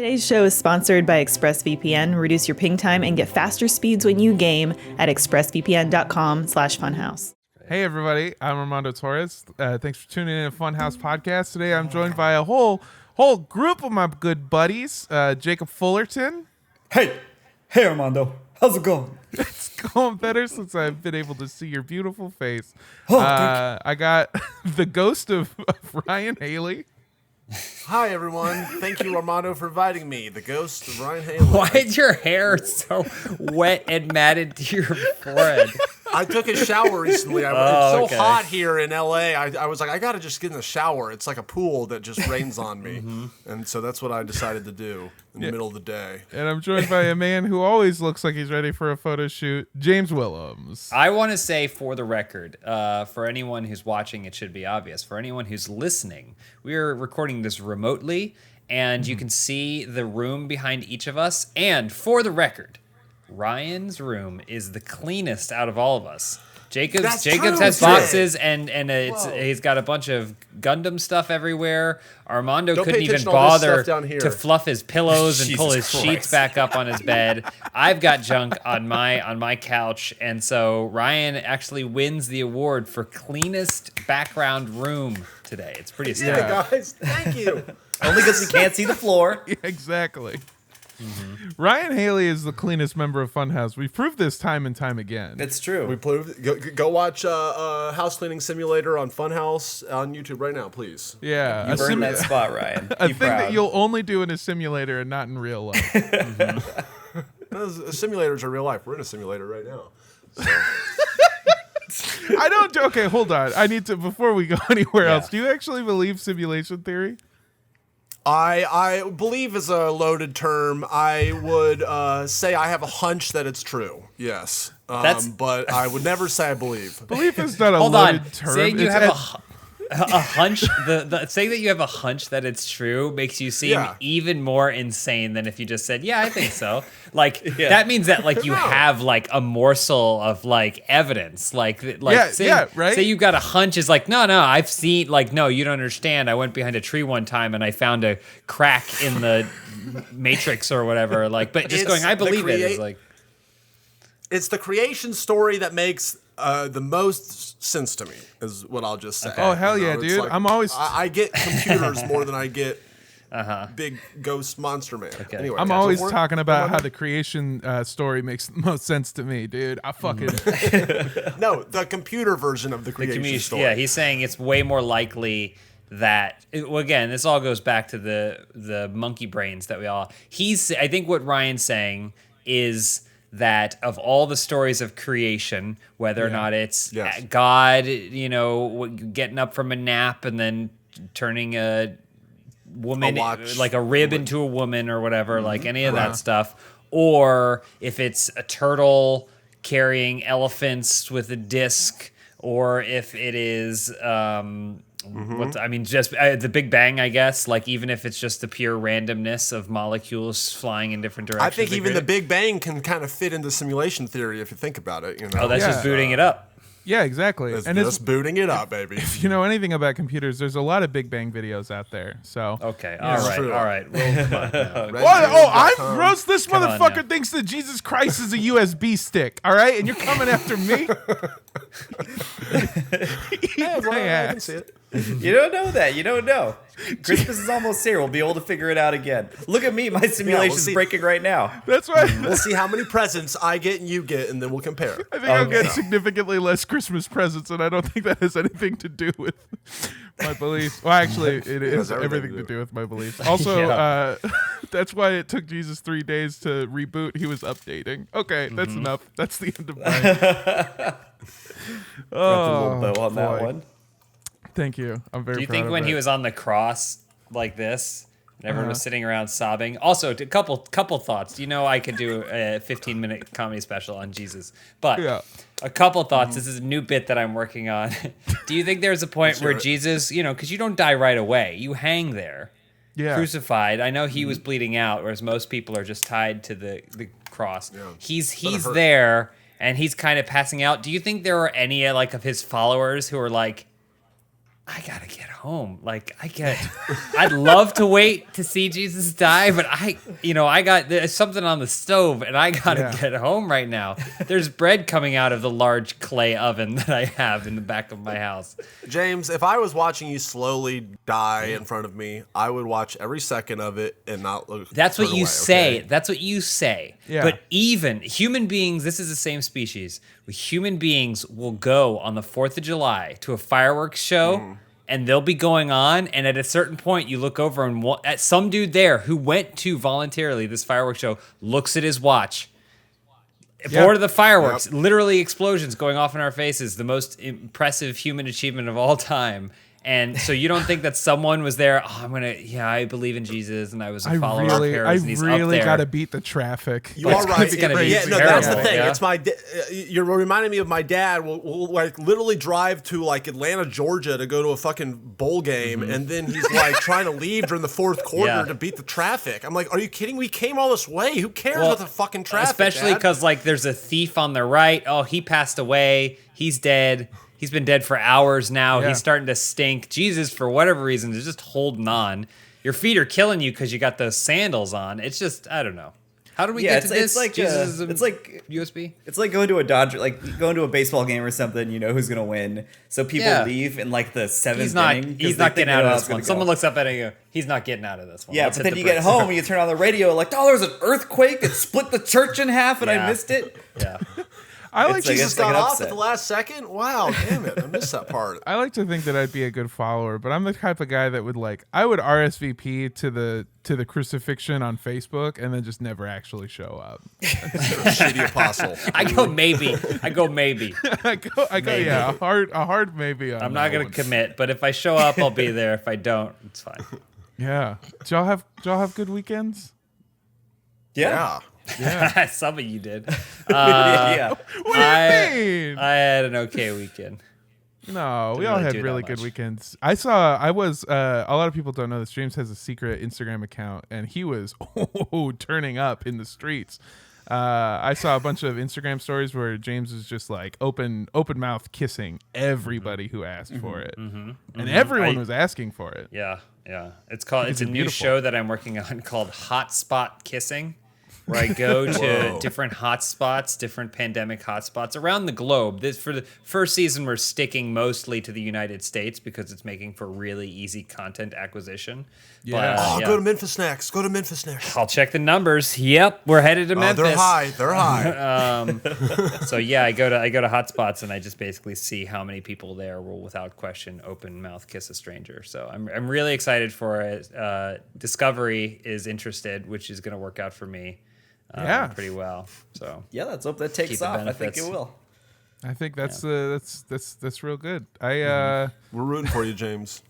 Today's show is sponsored by ExpressVPN. Reduce your ping time and get faster speeds when you game at expressvpn.com/funhouse. Hey everybody, I'm Armando Torres. Thanks for tuning in to Funhaus podcast. Today I'm joined by a whole group of my good buddies. Jacob Fullerton. Hey Armando, how's it going? It's going better since I've been able to see your beautiful face. Oh, thank you. I got the ghost of Ryan Haley. Hi, everyone. Thank you, Armando, for inviting me, the ghost of Ryan Haley. Why is your hair so wet and matted to your forehead? I took a shower recently. It's so hot here in L.A. I was like, I got to just get in the shower. It's like a pool that just rains on me. And so that's what I decided to do in the middle of the day. And I'm joined by a man who always looks like he's ready for a photo shoot, James Willems. I want to say, for the record, for anyone who's watching, it should be obvious. For anyone who's listening, we are recording this remotely, and you can see the room behind each of us. And for the record, Ryan's room is the cleanest out of all of us. Jacob's has boxes and he's got a bunch of Gundam stuff everywhere. Armando couldn't even bother to fluff his pillows and pull his sheets back up on his bed. I've got junk on my couch, and so Ryan actually wins the award for cleanest background room today. It's pretty scary. Yeah, guys, thank you. Only because we can't see the floor. Yeah, exactly. Ryan Haley is the cleanest member of Funhouse. We've proved this time and time again. It's true. We proved. Go watch House Cleaning Simulator on Funhouse on YouTube right now, please. Yeah. You've earned that spot, Ryan. A thing that you'll only do in a simulator and not in real life. Simulators are real life. We're in a simulator right now. So. Okay, hold on. I need to, before we go anywhere else, do you actually believe simulation theory? I believe is a loaded term. I would say I have a hunch that it's true. Yes. But I would never say I believe. Belief is not a Hold loaded on. term. Saying you have a hunch, saying that you have a hunch that it's true makes you seem even more insane than if you just said, "Yeah, I think so." That means that you have a morsel of evidence. Say you got a hunch is no, I've seen no, you don't understand. I went behind a tree one time and I found a crack in the matrix or whatever. But just going, I believe it is it's the creation story that makes the most sense to me, is what I'll just say. Okay. Oh, hell yeah, dude. I'm always... I get computers more than I get big ghost monster man. Okay. Anyway, I'm always talking about how the creation story makes the most sense to me, dude. I fucking... No, the computer version of the creation story. Yeah, he's saying it's way more likely that... again, this all goes back to the monkey brains that we all... I think what Ryan's saying is... that of all the stories of creation, whether or not it's God, getting up from a nap and then turning a woman, a rib into a woman or whatever, any of that stuff, or if it's a turtle carrying elephants with a disc, or if it is... just the Big Bang, I guess. Even if it's just the pure randomness of molecules flying in different directions. I think even the Big Bang can kind of fit into simulation theory if you think about it. Oh, that's just booting it up. Yeah, exactly. It's just booting it up, baby. If you know anything about computers, there's a lot of Big Bang videos out there. So okay, all right. Well, come on. I'm gross. This motherfucker thinks that Jesus Christ is a USB stick. All right, and you're coming after me. I can see it. You don't know that. You don't know. Christmas is almost here. We'll be able to figure it out again. Look at me. My simulation's breaking right now. That's why. We'll see how many presents I get and you get, and then we'll compare. I think I'll get significantly less Christmas presents, and I don't think that has anything to do with my beliefs. Well, actually, it has everything to do with my beliefs. Also, that's why it took Jesus 3 days to reboot. He was updating. Okay, that's enough. That's the end of mine. Oh, bow on that one. Thank you. I'm very proud of it. Do you think when he was on the cross like this, and everyone was sitting around sobbing? Also, a couple thoughts. I could do a 15-minute comedy special on Jesus. But a couple thoughts. This is a new bit that I'm working on. Do you think there's a point where Jesus, because you don't die right away. You hang there, crucified. I know he was bleeding out, whereas most people are just tied to the cross. Yeah. He's there, and he's kind of passing out. Do you think there are any of his followers who are I gotta get home. I'd love to wait to see Jesus die, but there's something on the stove and I gotta get home right now. There's bread coming out of the large clay oven that I have in the back of my house. James, if I was watching you slowly die in front of me, I would watch every second of it and not look. That's what you say. Okay? That's what you say. Yeah. But even human beings, this is the same species. Human beings will go on the 4th of July to a fireworks show and they'll be going on. And at a certain point, you look over and at some dude there who went to voluntarily this fireworks show looks at his watch. Bored of the fireworks, literally explosions going off in our faces, the most impressive human achievement of all time. And so you don't think that someone was there, I believe in Jesus and I was a follower of Harris and he's up there. I really got to beat the traffic. You are right. That's the thing. Yeah? It's you're reminding me of my dad. We'll like literally drive to like Atlanta, Georgia to go to a fucking bowl game. And then he's like trying to leave during the fourth quarter to beat the traffic. I'm like, are you kidding? We came all this way. Who cares about the fucking traffic? Especially because like there's a thief on the right. Oh, he passed away. He's dead. He's been dead for hours now. Yeah. He's starting to stink. Jesus, for whatever reason, is just holding on. Your feet are killing you because you got those sandals on. It's just, I don't know. How do we get to this? It's like it's like USB. It's like going to a going to a baseball game or something. You know who's gonna win. So people leave in like the 7th inning. He's not getting out of this one. Someone looks up at him and goes, he's not getting out of this one. Yeah, but then you get home and you turn on the radio like, oh, there was an earthquake. It split the church in half and I missed it. Yeah. I like Jesus got off at the last second. Wow, damn it! I missed that part. I like to think that I'd be a good follower, but I'm the type of guy that would I would RSVP to the crucifixion on Facebook and then just never actually show up. Shitty apostle. I go maybe. I go maybe. Yeah, a hard maybe. I'm not gonna commit, but if I show up, I'll be there. If I don't, it's fine. Yeah. Did y'all have good weekends? Yeah. Yeah. Some of you did. Yeah. What do you mean? I had an okay weekend. No, we all had really good weekends. A lot of people don't know this. James has a secret Instagram account, and he was turning up in the streets. I saw a bunch of Instagram stories where James was just like open mouth kissing everybody who asked for it, and everyone was asking for it. Yeah. It's a new show that I'm working on called Hotspot Kissing, where I go to different hotspots, different pandemic hotspots around the globe. For the first season, we're sticking mostly to the United States because it's making for really easy content acquisition. Yeah. But, Go to Memphis next. I'll check the numbers. Yep, we're headed to Memphis. They're high. So yeah, I go to hotspots and I just basically see how many people there will, without question, open mouth kiss a stranger. So I'm really excited for it. Discovery is interested, which is going to work out for me. Pretty well. So Yeah, let's hope that takes off. I think it will. I think that's real good. We're rooting for you, James.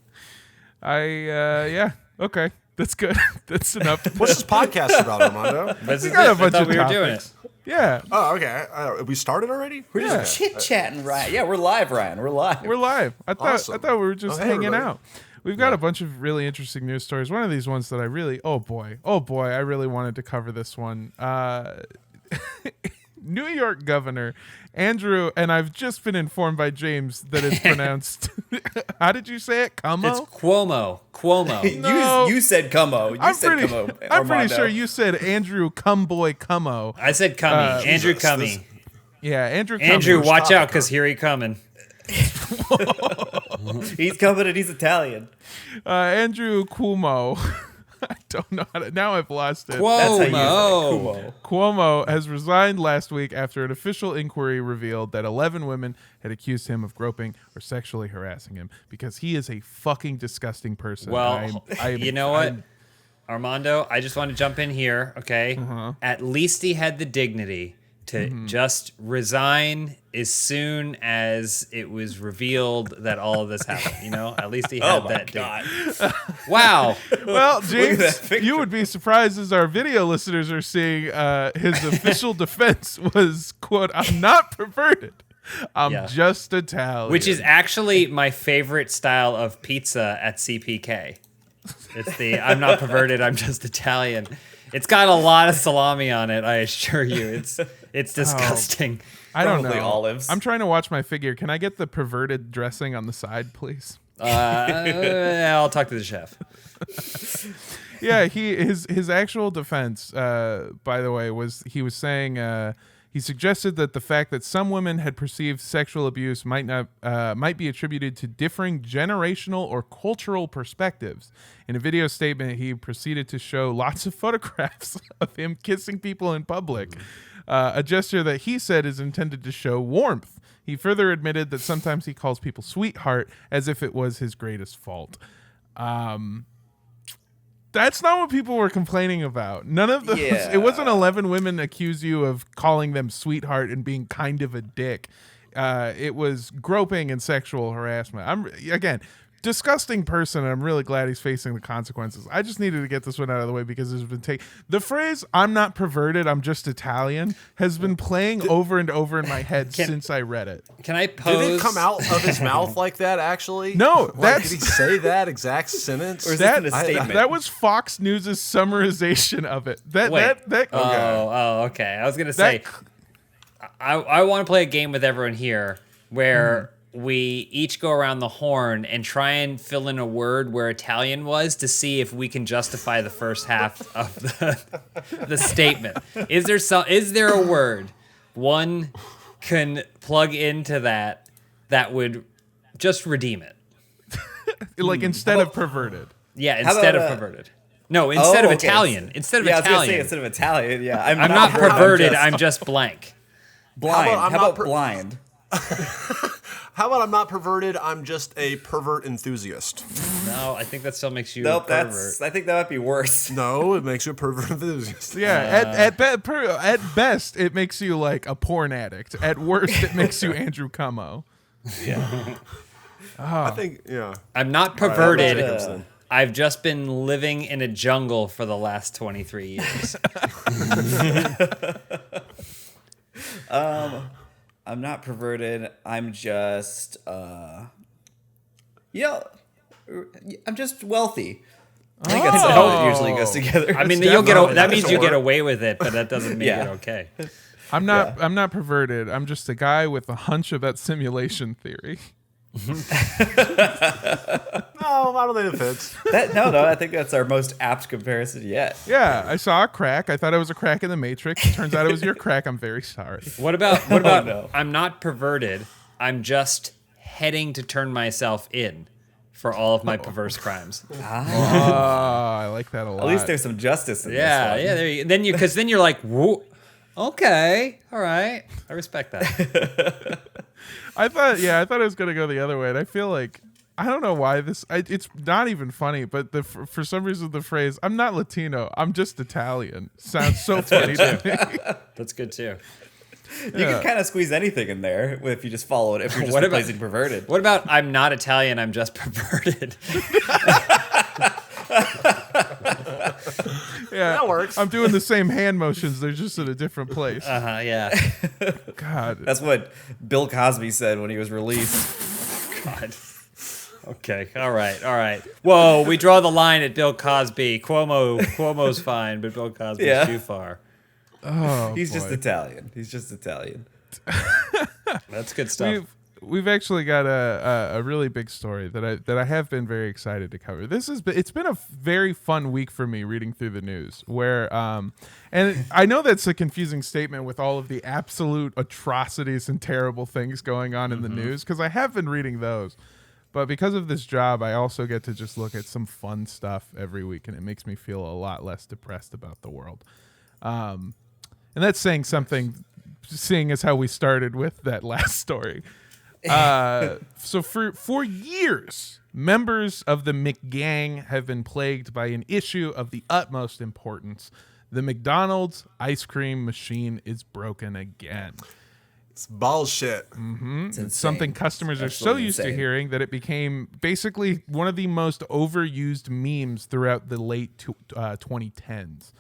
Okay, that's good. That's enough. What's this podcast about, Armando? We got a bunch of we were topics. doing it. Yeah. Oh, okay. We started already? We're just chit-chatting, Ryan. Yeah, we're live, Ryan. We're live. We're live. I thought we were just hanging everybody. out. We've got a bunch of really interesting news stories. One of these ones that I really, oh boy, I really wanted to cover this one. New York Governor Andrew, and I've just been informed by James that it's pronounced. How did you say it? Cuomo? It's Cuomo. No. You said Cuomo. I'm pretty sure you said Andrew Cumboy Cuomo. I said Cummy. Andrew Jesus, Cummy. Yeah, Andrew. Andrew, Cummy. watch out, because here he coming. He's coming and he's Italian. Andrew Cuomo. I don't know how to. Now I've lost it. Cuomo. Cuomo has resigned last week after an official inquiry revealed that 11 women had accused him of groping or sexually harassing him because he is a fucking disgusting person. Well, you know what, Armando? I just want to jump in here, okay? At least he had the dignity to just resign as soon as it was revealed that all of this happened. You know, at least he had that. God. Wow. Well, James, you would be surprised as our video listeners are seeing his official defense was, quote, "I'm not perverted. I'm just Italian." Which is actually my favorite style of pizza at CPK. It's the "I'm not perverted, I'm just Italian." It's got a lot of salami on it, I assure you. It's disgusting. I don't Probably know. olives. I'm trying to watch my figure. Can I get the perverted dressing on the side, please? I'll talk to the chef. Yeah, his actual defense, by the way, was he was saying he suggested that the fact that some women had perceived sexual abuse might be attributed to differing generational or cultural perspectives. In a video statement, he proceeded to show lots of photographs of him kissing people in public, a gesture that he said is intended to show warmth. He further admitted that sometimes he calls people sweetheart as if it was his greatest fault. That's not what people were complaining about. None of those. Yeah. It wasn't 11 women accuse you of calling them sweetheart and being kind of a dick. It was groping and sexual harassment. Again, disgusting person, and I'm really glad he's facing the consequences. I just needed to get this one out of the way because it's been the phrase "I'm not perverted, I'm just Italian" has been playing over and over in my head since I read it. Can I pose? Did it come out of his mouth like that? Actually, no. Did he say that exact sentence? Or is that a statement? That was Fox News' summarization of it. Okay. I was gonna say, I want to play a game with everyone here where. We each go around the horn and try and fill in a word where Italian was to see if we can justify the first half of the statement. Is there a word one can plug into that would just redeem it? Like instead of perverted. Yeah, instead of perverted. No, instead of Italian. Instead of Italian. I was gonna say instead of Italian. Yeah, I'm not perverted. I'm just blank. Blind. How about blind? How about I'm not perverted, I'm just a pervert enthusiast? No, I think that still makes you a pervert. I think that might be worse. No, it makes you a pervert enthusiast. Yeah, at best, it makes you like a porn addict. At worst, it makes you Andrew Cuomo. Yeah. I think, yeah. I'm not perverted. I've just been living in a jungle for the last 23 years. I'm not perverted. I'm just, I'm just wealthy. I think that's how it usually goes together. I mean, that means you get away with it, but that doesn't make it okay. I'm not perverted. I'm just a guy with a hunch about simulation theory. No, I don't think it fits. No, I think that's our most apt comparison yet. Yeah, I saw a crack. I thought it was a crack in the Matrix. It turns out it was your crack. I'm very sorry. What about I'm not perverted. I'm just heading to turn myself in for all of my perverse crimes. I like that a lot. At least there's some justice in this one. Yeah, there you, then you're like, whoa, okay, all right. I respect that. I thought it was gonna go the other way, and I feel like I don't know why it's not even funny, but for some reason the phrase "I'm not Latino, I'm just Italian" sounds so funny to me. That's good too. You can kind of squeeze anything in there if you just follow it. If you're just replacing perverted. What about "I'm not Italian, I'm just perverted"? Yeah, that works. I'm doing the same hand motions. They're just in a different place. Yeah. God, that's what Bill Cosby said when he was released. God. Okay. All right. Whoa, we draw the line at Bill Cosby. Cuomo's fine, but Bill Cosby's too far. Oh, he's just Italian. That's good stuff. We've actually got a really big story that I have been very excited to cover. It's been a very fun week for me reading through the news where and I know that's a confusing statement with all of the absolute atrocities and terrible things going on in the news because I have been reading those. But because of this job, I also get to just look at some fun stuff every week, and it makes me feel a lot less depressed about the world. And that's saying something, seeing as how we started with that last story. So for years, members of the McGang have been plagued by an issue of the utmost importance. The McDonald's ice cream machine is broken again. It's bullshit. It's something customers are so used to hearing that it became basically one of the most overused memes throughout the late 2010s.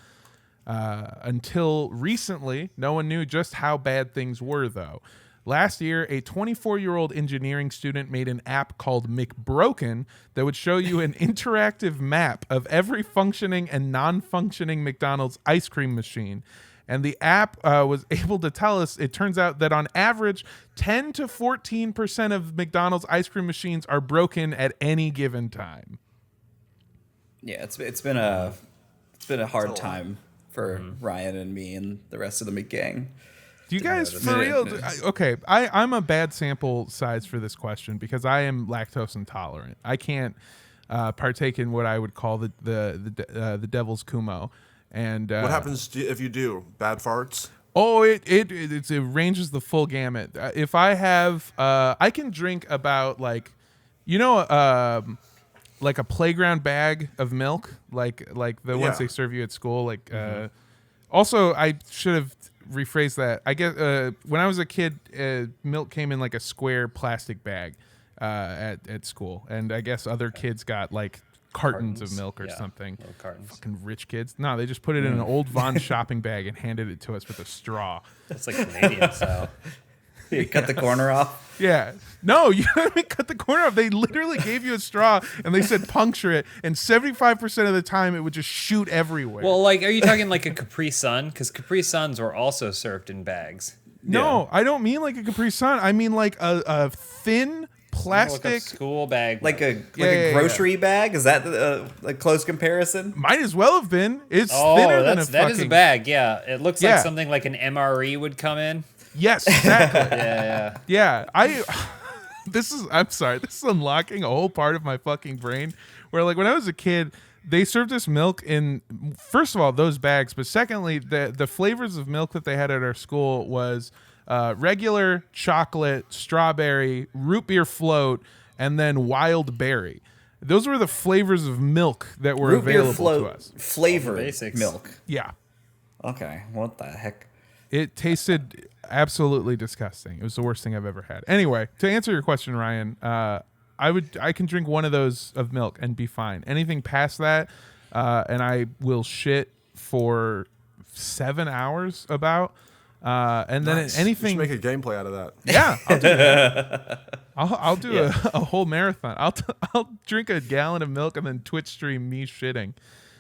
Until recently, no one knew just how bad things were, though. Last year, a 24-year-old engineering student made an app called McBroken that would show you an interactive map of every functioning and non-functioning McDonald's ice cream machine. And the app was able to tell us, it turns out that on average, 10 to 14% of McDonald's ice cream machines are broken at any given time. Yeah, it's been a hard time for Ryan and me and the rest of the McGang. Do you guys, for real? Okay, I'm a bad sample size for this question because I am lactose intolerant. I can't partake in what I would call the devil's Cuomo. And what happens if you do? Bad farts? Oh, it ranges the full gamut. If I have, I can drink about like a playground bag of milk, like the ones they serve you at school. Like, also, I should have rephrased that. I guess when I was a kid, milk came in like a square plastic bag at school, and I guess other kids got like cartons of milk or something. Cartons. Fucking rich kids. No, they just put it in an old Von shopping bag and handed it to us with a straw. That's like Canadian style. You cut the corner off. Yeah. No, you don't even cut the corner off. They literally gave you a straw and they said puncture it, and 75% of the time it would just shoot everywhere. Well, like, are you talking like a Capri Sun? Because Capri Suns were also served in bags. No, I don't mean like a Capri Sun. I mean like a thin plastic Like a school bag. Like a grocery bag? Is that a close comparison? Might as well have been. It's thinner than a fucking... that is a bag, yeah. It looks like something like an MRE would come in. Yes, exactly. Yeah. I'm sorry. This is unlocking a whole part of my fucking brain where, like, when I was a kid, they served us milk in, first of all, those bags, but secondly, the flavors of milk that they had at our school was regular, chocolate, strawberry, root beer float, and then wild berry. Those were the flavors of milk that were available to us. Flavored milk. Yeah. Okay, what the heck? It tasted absolutely disgusting. It was the worst thing I've ever had. Anyway, to answer your question, Ryan, I can drink one of those of milk and be fine. Anything past that, and I will shit for 7 hours about. And then anything. You should make a gameplay out of that. Yeah, I'll do that. I'll do a whole marathon. I'll drink a gallon of milk and then Twitch stream me shitting.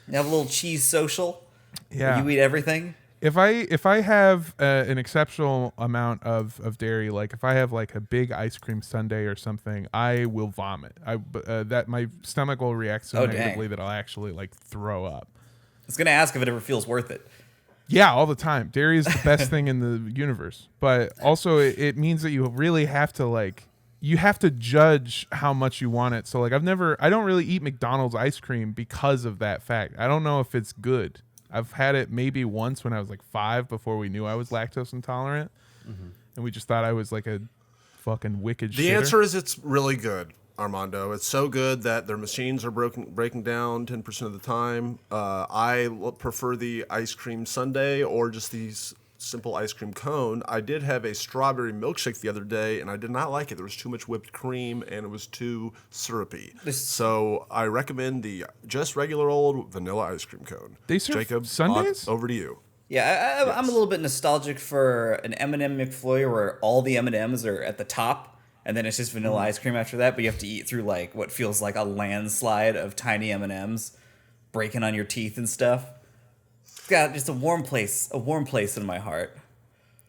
You have a little cheese social. Yeah, You eat everything. If I have an exceptional amount of dairy, like if I have like a big ice cream sundae or something, I will vomit. That my stomach will react so negatively that I'll actually like throw up. I was gonna ask if it ever feels worth it. Yeah, all the time. Dairy is the best thing in the universe, but also it means that you really have to judge how much you want it. So like I don't really eat McDonald's ice cream because of that fact. I don't know if it's good. I've had it maybe once when I was like 5 before we knew I was lactose intolerant. And we just thought I was like a fucking wicked The shitter. answer is it's really good, Armando. It's so good that their machines are breaking down 10% of the time. I prefer the ice cream sundae or just these simple ice cream cone. I did have a strawberry milkshake the other day, and I did not like it. There was too much whipped cream, and it was too syrupy. So I recommend the just regular old vanilla ice cream cone. They serve Jacob, sundaes? over to you. Yeah, I'm a little bit nostalgic for an M&M McFlurry where all the M&Ms are at the top, and then it's just vanilla ice cream after that, but you have to eat through like what feels like a landslide of tiny M&Ms breaking on your teeth and stuff. It's got just a warm place in my heart.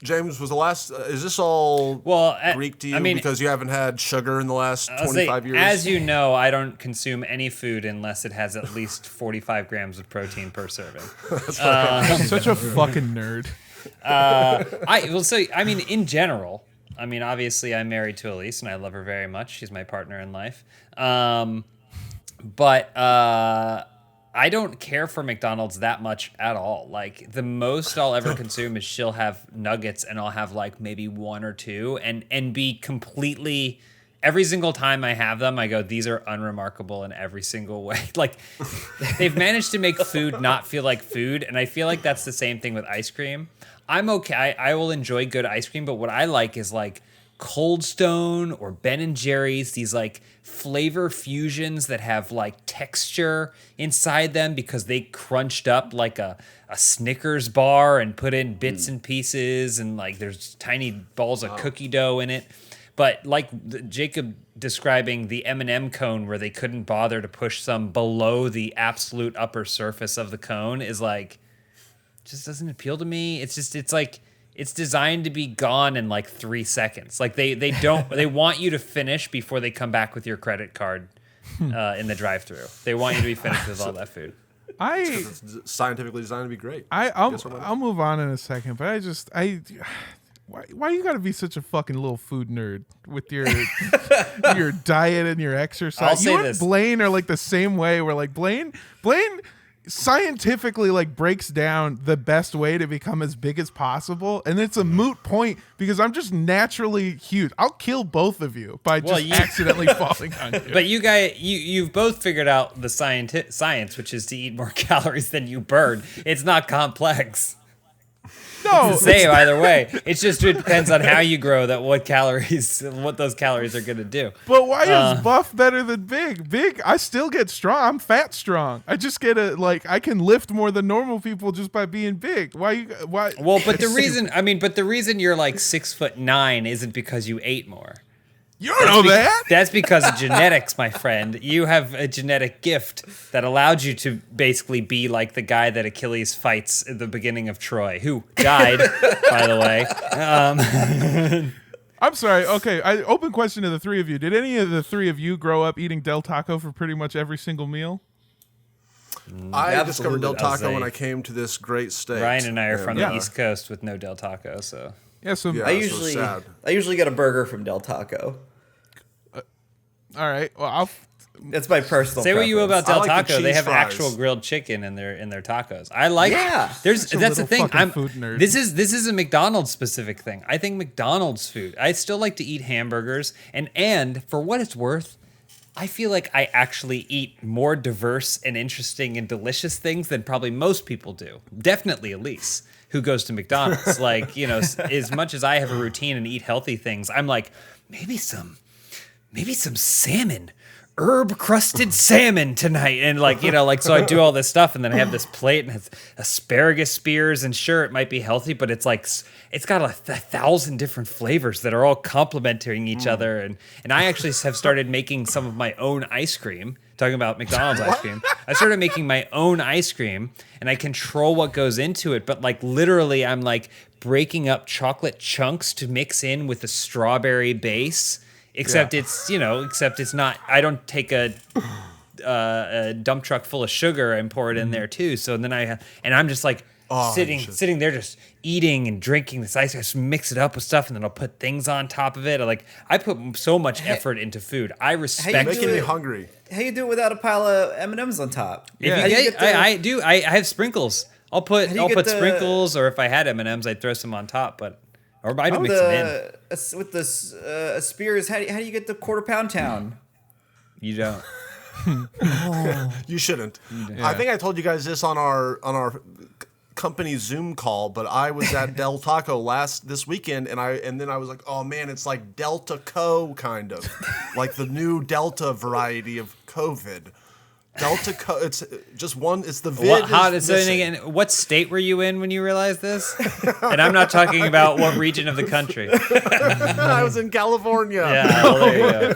James, was the last, is this all Greek to you because you haven't had sugar in the last 25 years? As you know, I don't consume any food unless it has at least 45 grams of protein per serving. I'm such a fucking nerd. In general, obviously I'm married to Elise and I love her very much. She's my partner in life. But I don't care for McDonald's that much at all. Like the most I'll ever consume is she'll have nuggets and I'll have like maybe one or two and be completely, every single time I have them, I go, these are unremarkable in every single way. Like they've managed to make food not feel like food. And I feel like that's the same thing with ice cream. I'm okay. I will enjoy good ice cream, but what I like is like Cold Stone or Ben & Jerry's, these like flavor fusions that have like texture inside them because they crunched up like a Snickers bar and put in bits and pieces and like there's tiny balls of cookie dough in it. But like Jacob describing the M&M cone where they couldn't bother to push some below the absolute upper surface of the cone is like just doesn't appeal to me. It's like it's designed to be gone in like 3 seconds. Like they want you to finish before they come back with your credit card in the drive-through. They want you to be finished with all that food. It's scientifically designed to be great. I'll move on in a second, but why you gotta be such a fucking little food nerd with your your diet and your exercise? I'll say you and this. Blaine are like the same way. Where like Blaine scientifically like breaks down the best way to become as big as possible, and it's a moot point because I'm just naturally huge. I'll kill both of you by just accidentally falling on you. But you guys, you've both figured out the science, which is to eat more calories than you burn. It's not complex. No, It's the same either way. It depends on how you grow what those calories are going to do. but why is buff better than big? Big, I still get strong. I'm fat strong. I just get I can lift more than normal people just by being big. Why? Well, but the reason you're like 6'9" isn't because you ate more. You don't know that. That's because of genetics, my friend. You have a genetic gift that allowed you to basically be like the guy that Achilles fights at the beginning of Troy, who died, by the way. I'm sorry. Okay, open question to the three of you. Did any of the three of you grow up eating Del Taco for pretty much every single meal? I discovered Del Absolutely. Taco when I came to this great state. Ryan and I are from Yeah. the East Coast with no Del Taco, so. Yeah. So Yeah. I That's so sad. usually get a burger from Del Taco. all right. Well, That's my personal. Say what you will about Del I like the Taco. They cheese have fries. actual grilled chicken in their tacos. I like. Yeah. That's a the little thing. fucking food nerd. This is a McDonald's specific thing. I think McDonald's food. I still like to eat hamburgers, and for what it's worth, I feel like I actually eat more diverse and interesting and delicious things than probably most people do. Definitely Elise, who goes to McDonald's. Like, as much as I have a routine and eat healthy things, I'm like, maybe some salmon, herb crusted salmon tonight. And so I do all this stuff, and then I have this plate and it's asparagus spears, and sure, it might be healthy, but it's like, it's got 1,000 different flavors that are all complementing each other. And I actually have started making some of my own ice cream. Talking about McDonald's ice cream. I started making my own ice cream, and I control what goes into it. But like literally, I'm like breaking up chocolate chunks to mix in with a strawberry base. Except it's not. I don't take a dump truck full of sugar and pour it in there too. So then I'm just like sitting there just eating and drinking this ice. I just mix it up with stuff, and then I'll put things on top of it. I put so much effort into food. I respect. You're Making me hungry. How you do it without a pile of M&Ms on top? If you get, I do. I have sprinkles. I'll put sprinkles, or if I had M&Ms, I'd throw some on top. Or I do mix them in. With this spears, how do you get the quarter pound town? You don't. You shouldn't. I think I told you guys this on our company Zoom call, but I was at Del Taco this weekend, and then I was like, oh man, it's like Delta Co kind of, like the new Delta variety of COVID. Delta Co. It's just one. It's the vid. What state were you in when you realized this? And I'm not talking about what region of the country. I was in California. Yeah, well, there you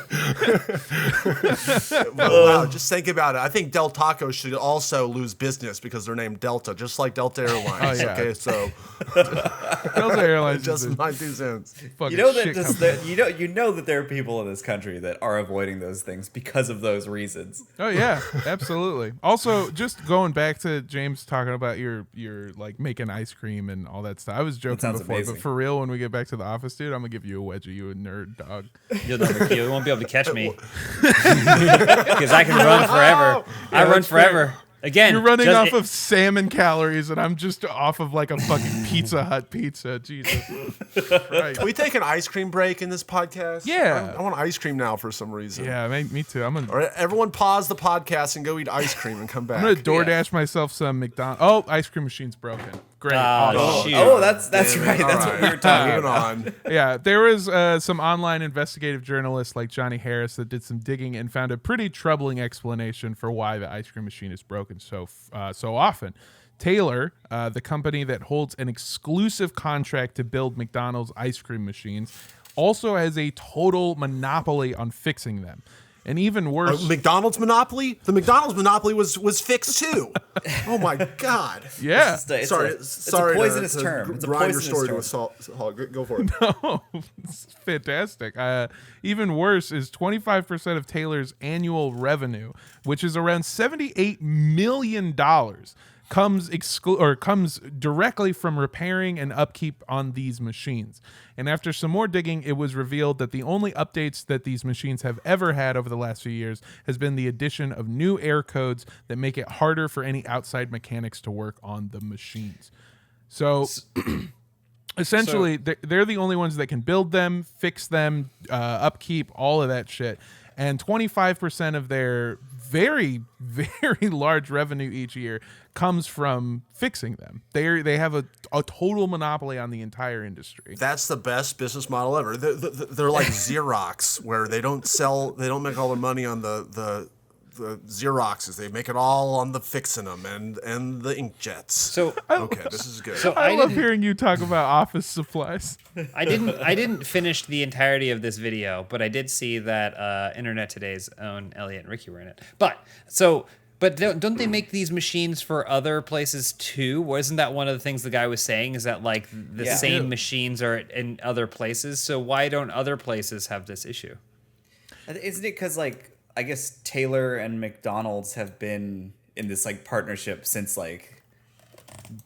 go. Wow, just think about it. I think Del Taco should also lose business because they're named Delta, just like Delta Airlines. Oh, yeah. Okay, so Delta Airlines just is my 2 cents. fucking You know shit that company. you know that there are people in this country that are avoiding those things because of those reasons. Oh yeah, absolutely. Also, just going back to James talking about your like making ice cream and all that stuff. I was joking sounds before, amazing. but for real, when we get back to the office, dude, I'm gonna give you a wedgie, you a nerd dog. You won't be able to catch me because I can run forever. I run that's forever. Again, You're running off of salmon calories, and I'm just off of like a fucking Pizza Hut pizza. Jesus Christ. Can we take an ice cream break in this podcast? Yeah. I want ice cream now for some reason. Yeah, me too. I'm gonna All right, everyone pause the podcast and go eat ice cream and come back. I'm gonna DoorDash myself some McDonald's. Oh, ice cream machine's broken. Great. Awesome. shoot. Oh, that's right. All That's what we were talking about. Moving on. Yeah, there was some online investigative journalists like Johnny Harris that did some digging and found a pretty troubling explanation for why the ice cream machine is broken so often. Taylor, the company that holds an exclusive contract to build McDonald's ice cream machines, also has a total monopoly on fixing them. And even worse, McDonald's monopoly. The McDonald's monopoly was fixed too. Oh my god. Yeah. It's Sorry. a poisonous term. It's a grind your poisonous story term. to a salt. Go for it. No, it's fantastic. Even worse is 25% of Taylor's annual revenue, which is around $78 million, comes directly from repairing and upkeep on these machines. And after some more digging, it was revealed that the only updates that these machines have ever had over the last few years has been the addition of new error codes that make it harder for any outside mechanics to work on the machines. So essentially, they're the only ones that can build them, fix them, upkeep, all of that shit. And 25% of their very, very large revenue each year comes from fixing them. They have a total monopoly on the entire industry. That's the best business model ever. They're like Xerox, where they don't make all their money on the Xeroxes. They make it all on the fixing them and the inkjets. So okay, this is good. So I love hearing you talk about office supplies. I didn't finish the entirety of this video, but I did see that Internet Today's own Elliot and Ricky were in it. But don't they make these machines for other places too? Wasn't that one of the things the guy was saying? Is that like the same machines are in other places? So why don't other places have this issue? Isn't it because like I guess Taylor and McDonald's have been in this like partnership since like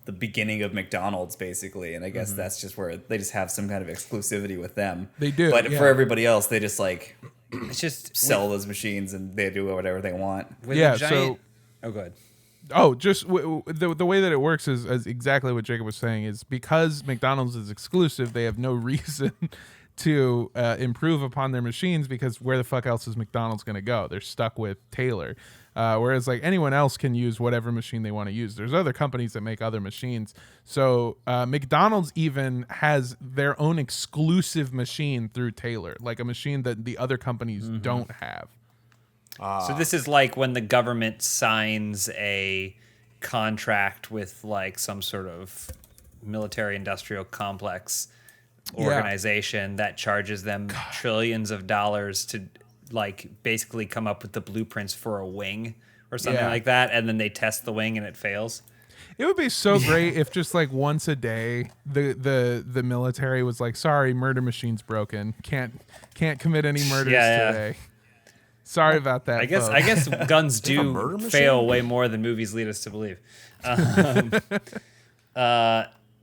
the beginning of McDonald's basically, and I guess that's just where they just have some kind of exclusivity with them. They do, but for everybody else, they just like It's just sell those machines and they do whatever they want. with Yeah, a giant, oh, go ahead. Oh, just the way that it works is exactly what Jacob was saying. Is because McDonald's is exclusive, they have no reason to improve upon their machines, because where the fuck else is McDonald's going to go? They're stuck with Taylor. Whereas like anyone else can use whatever machine they want to use. There's other companies that make other machines. So McDonald's even has their own exclusive machine through Taylor, like a machine that the other companies don't have. So this is like when the government signs a contract with like some sort of military industrial complex organization that charges them trillions of dollars to like basically come up with the blueprints for a wing or something like that, and then they test the wing and it fails. It would be so great if just like once a day the military was like, sorry, murder machine's broken. Can't commit any murders today. Sorry about that. I guess guns do fail way more than movies lead us to believe.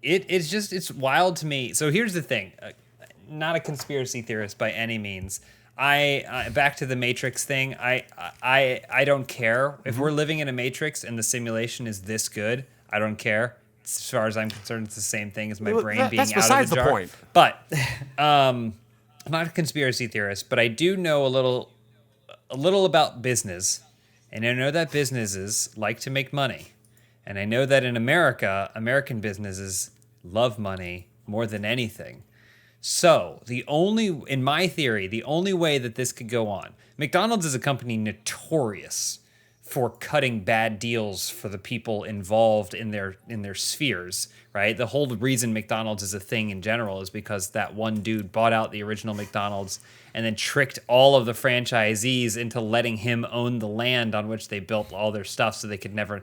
It's wild to me. So here's the thing. Not a conspiracy theorist by any means. I back to the Matrix thing. I don't care if we're living in a Matrix and the simulation is this good. I don't care. As far as I'm concerned, it's the same thing as my brain being out of the jar. That's besides the point. But I'm not a conspiracy theorist, but I do know a little about business, and I know that businesses like to make money, and I know that in America, American businesses love money more than anything. So in my theory, the only way that this could go on, McDonald's is a company notorious for cutting bad deals for the people involved in their spheres, right? The whole reason McDonald's is a thing in general is because that one dude bought out the original McDonald's and then tricked all of the franchisees into letting him own the land on which they built all their stuff so they could never,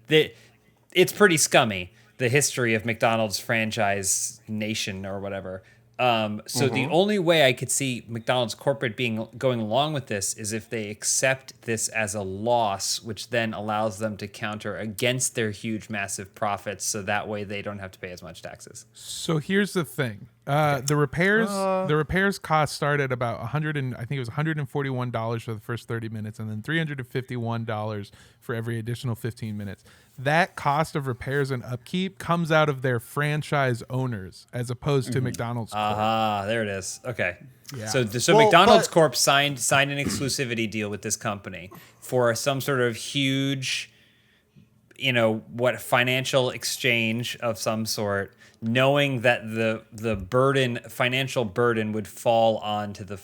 it's pretty scummy, the history of McDonald's franchise nation or whatever. So the only way I could see McDonald's corporate going along with this is if they accept this as a loss, which then allows them to counter against their huge, massive profits, so that way they don't have to pay as much taxes. So here's the thing: the repairs cost started about $141 for the first 30 minutes, and then $351 for every additional 15 minutes. That cost of repairs and upkeep comes out of their franchise owners, as opposed to McDonald's Corp. There it is. Okay. Yeah. So McDonald's Corp signed an exclusivity deal with this company for some sort of huge, financial exchange of some sort, knowing that the financial burden would fall onto the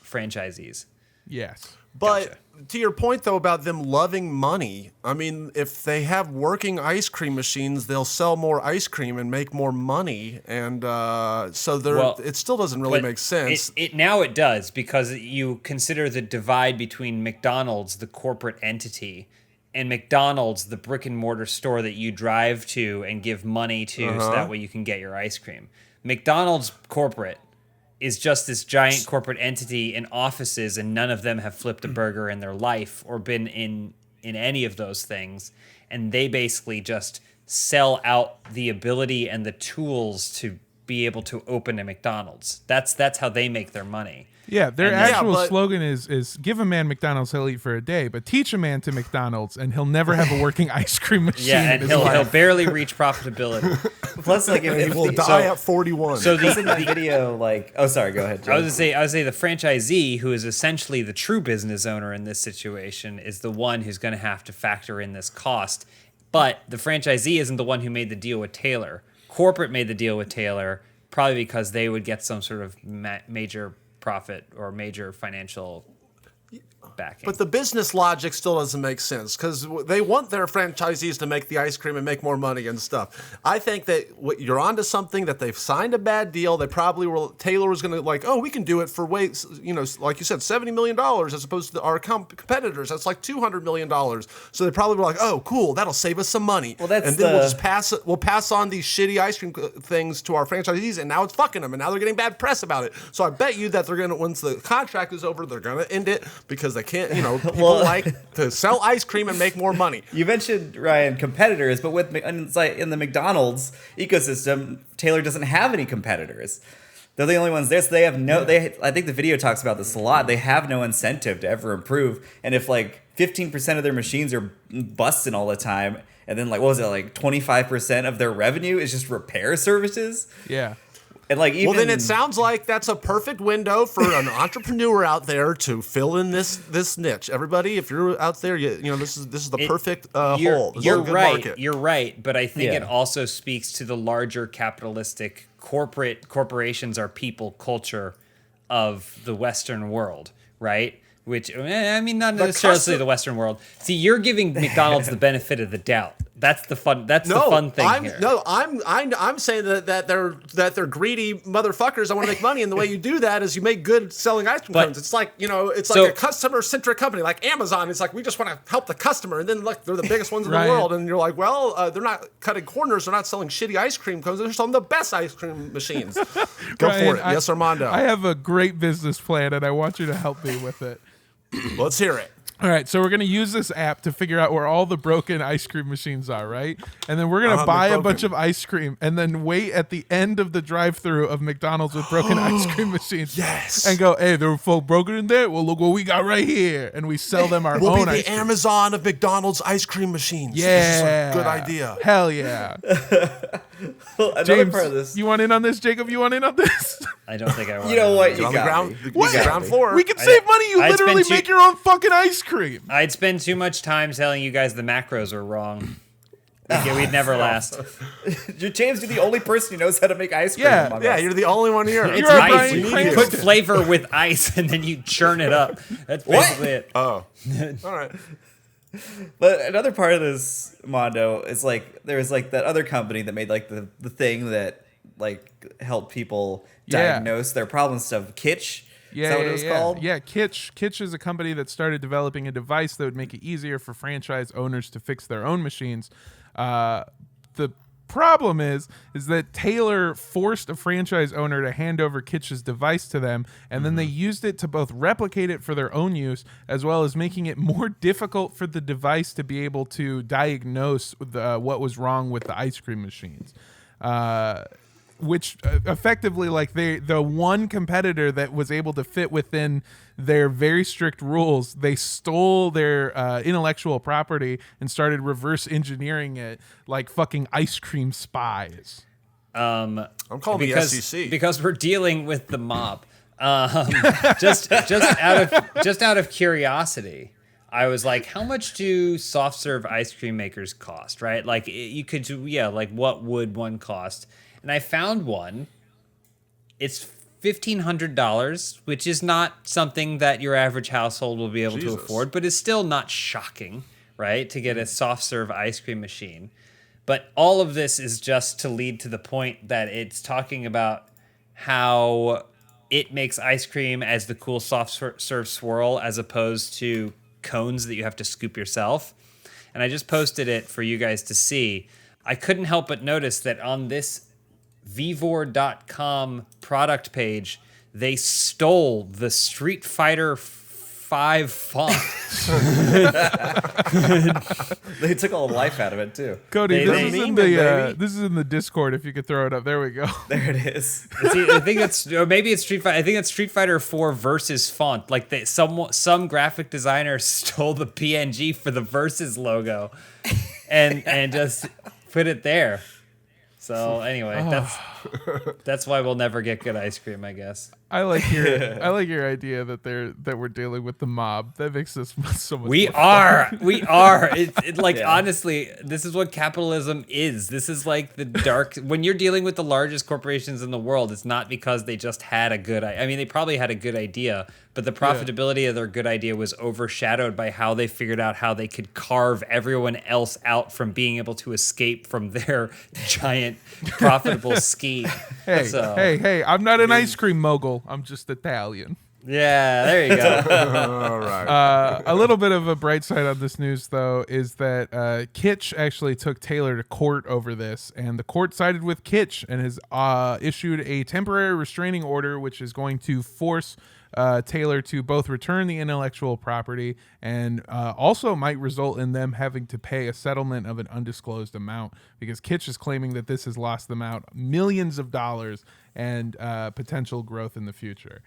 franchisees. Yes. But Gotcha. to your point, though, about them loving money, I mean, if they have working ice cream machines, they'll sell more ice cream and make more money. And it still doesn't really But make sense. Now it does, because you consider the divide between McDonald's, the corporate entity, and McDonald's, the brick and mortar store that you drive to and give money to so that way you can get your ice cream. McDonald's corporate is just this giant corporate entity in offices, and none of them have flipped a burger in their life or been in any of those things. And they basically just sell out the ability and the tools to be able to open a McDonald's. That's how they make their money. Yeah, their actual slogan is give a man McDonald's, he'll eat for a day, but teach a man to McDonald's and he'll never have a working ice cream machine. Yeah, and he'll barely reach profitability. Plus, like, He will die at 41. So in that video, like, oh, sorry, go ahead, Joe. I was gonna say the franchisee, who is essentially the true business owner in this situation, is the one who's going to have to factor in this cost. But the franchisee isn't the one who made the deal with Taylor. Corporate made the deal with Taylor, probably because they would get some sort of major profit or major financial backing. But the business logic still doesn't make sense, because they want their franchisees to make the ice cream and make more money and stuff. I think that you're onto something, that they've signed a bad deal. They probably were, Taylor was going to like, oh, we can do it for like you said, $70 million as opposed to our competitors. That's like $200 million. So they probably were like, oh, cool, that'll save us some money. Well, that's and then we'll pass on these shitty ice cream things to our franchisees, and now it's fucking them, and now they're getting bad press about it. So I bet you that they're going to, once the contract is over, they're going to end it, because they can't, people like to sell ice cream and make more money. You mentioned, Ryan, competitors, but in the McDonald's ecosystem, Taylor doesn't have any competitors. They're the only ones there, so they have I think the video talks about this a lot. They have no incentive to ever improve. And if like 15% of their machines are busting all the time, and then like, what was it, like 25% of their revenue is just repair services? Yeah. And like, even, well, then it sounds like that's a perfect window for an entrepreneur out there to fill in this niche. Everybody, if you're out there, this is the perfect hole. You're right. Market. You're right. But I think it also speaks to the larger capitalistic corporations are people culture of the Western world, right? Which, I mean, not necessarily the Western world. See, you're giving McDonald's the benefit of the doubt. That's the fun. That's the fun thing here. No, I'm saying that they're greedy motherfuckers. I want to make money, and the way you do that is you make good selling ice cream cones. It's like it's like a customer centric company, like Amazon. It's like, we just want to help the customer, and then look, they're the biggest ones in the world, and you're like, well, they're not cutting corners. They're not selling shitty ice cream cones. They're selling the best ice cream machines. Go Ryan, for it, yes, Armando. I have a great business plan, and I want you to help me with it. Let's hear it. All right, so we're going to use this app to figure out where all the broken ice cream machines are, right? And then we're going to buy a bunch of ice cream and then wait at the end of the drive-thru of McDonald's with broken ice cream machines. Yes. And go, hey, there were folk broken in there? Well, look what we got right here. And we sell them our we'll own be ice the cream. Amazon of McDonald's ice cream machines. Yeah. This is a good idea. Hell yeah. well, another James, part of this. you want in on this? Jacob, you want in on this? I don't think I want. You know what? Get You on the got ground, me. what? Ground floor. We can save money. You I'd literally spend make your own fucking ice cream. I'd spend too much time telling you guys the macros are wrong. We'd never last. James, you're the only person who knows how to make ice cream. Yeah, among Yeah, us. you're the only one here. It's You're a ice. Bryan You Cranston. put flavor with ice and then you churn it up. That's basically it. Oh, all right. But another part of this, Mondo, is like there was like that other company that made like the thing that like helped people diagnose their problem stuff. Kitsch. Yeah, is that what it was called? Yeah, Kitsch. Kitsch is a company that started developing a device that would make it easier for franchise owners to fix their own machines. The problem is that Taylor forced a franchise owner to hand over Kitsch's device to them, and then they used it to both replicate it for their own use, as well as making it more difficult for the device to be able to diagnose what was wrong with the ice cream machines. Which effectively, like the one competitor that was able to fit within their very strict rules, they stole their intellectual property and started reverse engineering it like fucking ice cream spies. I'm calling the SEC because we're dealing with the mob. Just out of curiosity, I was like, how much do soft serve ice cream makers cost? Right, like you could do, like what would one cost? And I found one. It's $1,500, which is not something that your average household will be able to Jesus. afford, but is still not shocking, right? To get a soft serve ice cream machine. But all of this is just to lead to the point that it's talking about how it makes ice cream as the cool soft serve swirl as opposed to cones that you have to scoop yourself. And I just posted it for you guys to see. I couldn't help but notice that on this Vivor.com product page, they stole the Street Fighter 5 font. They took all the life out of it too. Cody, They this is in the Discord. If you could throw it up, there we go. There it is. I think it's, or maybe it's Street Fighter. I think it's Street Fighter 4 Versus font. Like some graphic designer stole the PNG for the Versus logo, and just put it there. So anyway, that's why we'll never get good ice cream, I guess. I like your idea that we're dealing with the mob. That makes us so much. We more are. fun. We are. It like, Yeah. honestly, this is what capitalism is. This is like the dark. When you're dealing with the largest corporations in the world, it's not because they just had a good. I mean, they probably had a good idea, but the profitability of their good idea was overshadowed by how they figured out how they could carve everyone else out from being able to escape from their giant profitable scheme. Hey! I'm not an ice cream mogul. I'm just Italian. Yeah, there you go. All right. A little bit of a bright side on this news, though, is that Kitsch actually took Taylor to court over this, and the court sided with Kitsch and has issued a temporary restraining order, which is going to force Taylor to both return the intellectual property and also might result in them having to pay a settlement of an undisclosed amount, because Kitsch is claiming that this has lost them out millions of dollars and potential growth in the future.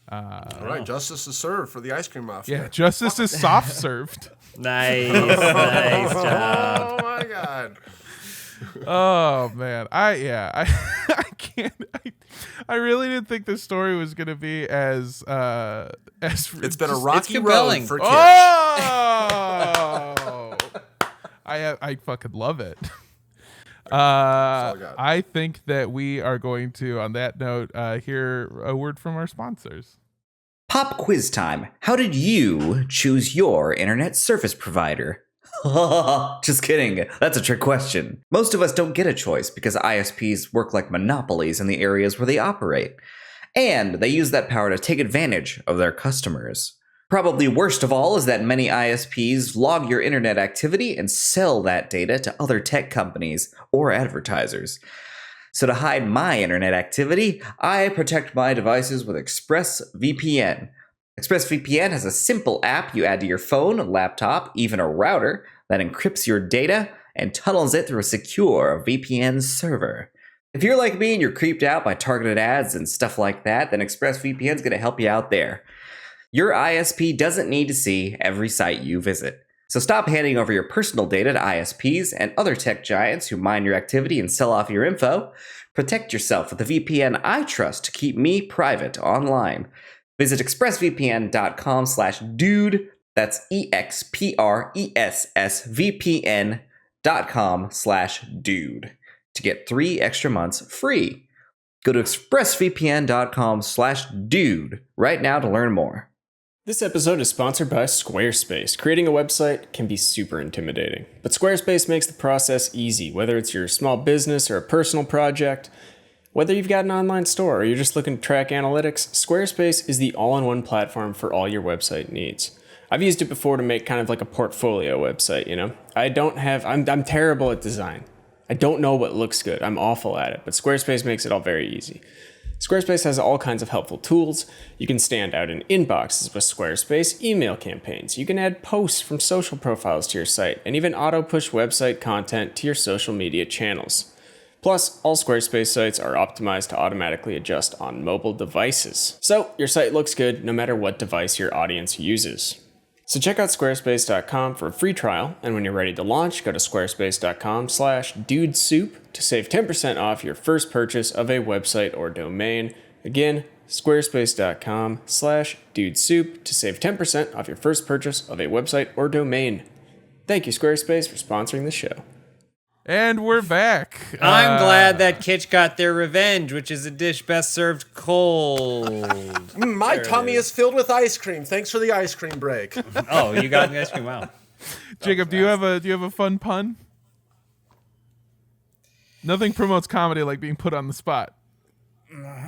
All right, justice is served for the ice cream mafia. Yeah, justice is soft served. Nice job. Oh my god. Oh man, I can't. I really didn't think this story was gonna be as It's been a rocky compelling. road for Kitsch. Oh, I fucking love it. all I got. I think that we are going to, on that note, hear a word from our sponsors. Pop quiz time. How did you choose your internet service provider? Just kidding. That's a trick question. Most of us don't get a choice because ISPs work like monopolies in the areas where they operate. And they use that power to take advantage of their customers. Probably worst of all is that many ISPs log your internet activity and sell that data to other tech companies or advertisers. So to hide my internet activity, I protect my devices with ExpressVPN. ExpressVPN has a simple app you add to your phone, laptop, even a router that encrypts your data and tunnels it through a secure VPN server. If you're like me and you're creeped out by targeted ads and stuff like that, then ExpressVPN is going to help you out there. Your ISP doesn't need to see every site you visit. So stop handing over your personal data to ISPs and other tech giants who mine your activity and sell off your info. Protect yourself with the VPN I trust to keep me private online. Visit expressvpn.com/dude. That's expressvpn.com/dude to get 3 extra months free. Go to expressvpn.com/dude right now to learn more. This episode is sponsored by Squarespace. Creating a website can be super intimidating, but Squarespace makes the process easy, whether it's your small business or a personal project. Whether you've got an online store or you're just looking to track analytics, Squarespace is the all-in-one platform for all your website needs. I've used it before to make kind of like a portfolio website, you know? I'm terrible at design. I don't know what looks good. I'm awful at it, but Squarespace makes it all very easy. Squarespace has all kinds of helpful tools. You can stand out in inboxes with Squarespace email campaigns. You can add posts from social profiles to your site, and even auto-push website content to your social media channels. Plus, all Squarespace sites are optimized to automatically adjust on mobile devices. So, your site looks good no matter what device your audience uses. So check out squarespace.com for a free trial, and when you're ready to launch, go to squarespace.com/dudesoup to save 10% off your first purchase of a website or domain. Again, squarespace.com/dudesoup to save 10% off your first purchase of a website or domain. Thank you, Squarespace, for sponsoring the show. And we're back. I'm glad that Kitsch got their revenge, which is a dish best served cold. My tummy is filled with ice cream. Thanks for the ice cream break. Oh, you got the ice cream. Wow. Jacob, do you have a fun pun? Nothing promotes comedy like being put on the spot.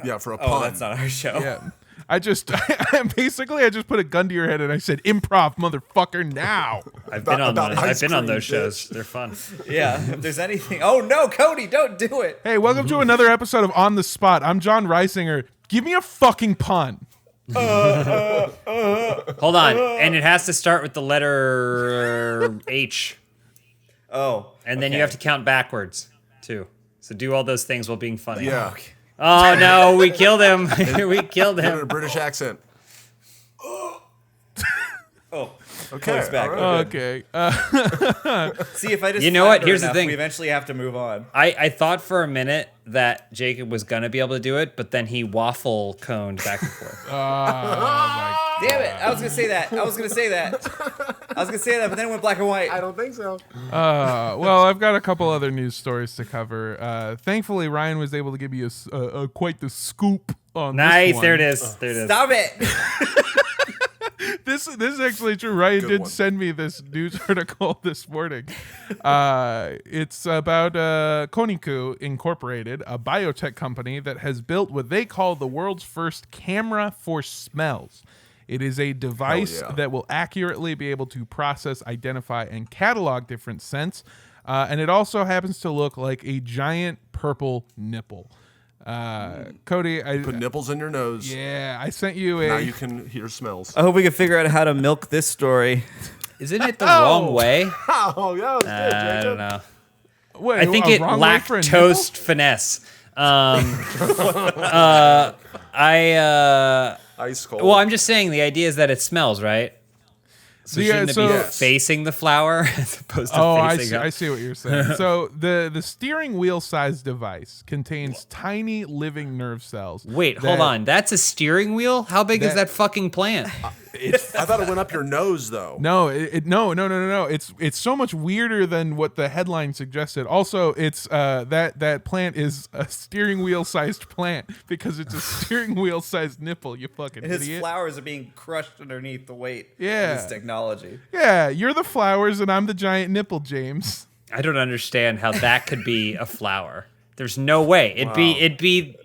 Yeah, for a Oh, pun. that's not our show. Yeah. I just put a gun to your head and I said, "Improv, motherfucker, now." I've been on about ice cream, those bitch. shows. They're fun. Yeah, if there's anything. Oh no, Cody, don't do it. Hey, welcome to another episode of On the Spot. I'm John Reisinger. Give me a fucking pun. Hold on. And it has to start with the letter H. Oh, And then you have to count backwards, too. So do all those things while being funny. Yeah. Oh, no. We killed him. We killed In a him. British accent. Oh, Okay. Cody's back. all right. Okay. See, if I just You know what? flounder Here's the enough, thing. we eventually have to move on. I thought for a minute that Jacob was going to be able to do it, but then he waffle coned back and forth. Damn it! I was gonna say that. But then it went black and white. I don't think so. Well, I've got a couple other news stories to cover. Thankfully, Ryan was able to give you quite the scoop on Nice. this one. There it is. There it is. Stop it! This is actually true. Ryan Good did one. send me this news article this morning. It's about Koniku Incorporated, a biotech company that has built what they call the world's first camera for smells. It is a device Hell yeah. that will accurately be able to process, identify, and catalog different scents. And it also happens to look like a giant purple nipple. Cody, Put nipples in your nose. yeah, I sent you Now a. you can hear smells. I hope we can figure out how to milk this story. Isn't it the wrong way? Oh, yeah, that was good, I Jacob. don't know. Wait, I think a it wrong way for a nipple? lactose finesse. Ice cold. Well, I'm just saying the idea is that it smells, right? So Yeah, shouldn't it so- be Yes. facing the flower as opposed to Oh, I facing see, up? I see what you're saying. So the steering wheel sized device contains tiny living nerve cells. Wait, hold that- on. That's a steering wheel? How big is that- that fucking plant? I thought it went up your nose, though. No, no. It's so much weirder than what the headline suggested. Also, it's that plant is a steering wheel sized plant because it's a steering wheel sized nipple. You fucking His idiot. flowers are being crushed underneath the weight Yeah. of this technology. Yeah, you're the flowers and I'm the giant nipple, James. I don't understand how that could be a flower. There's no way. It'd be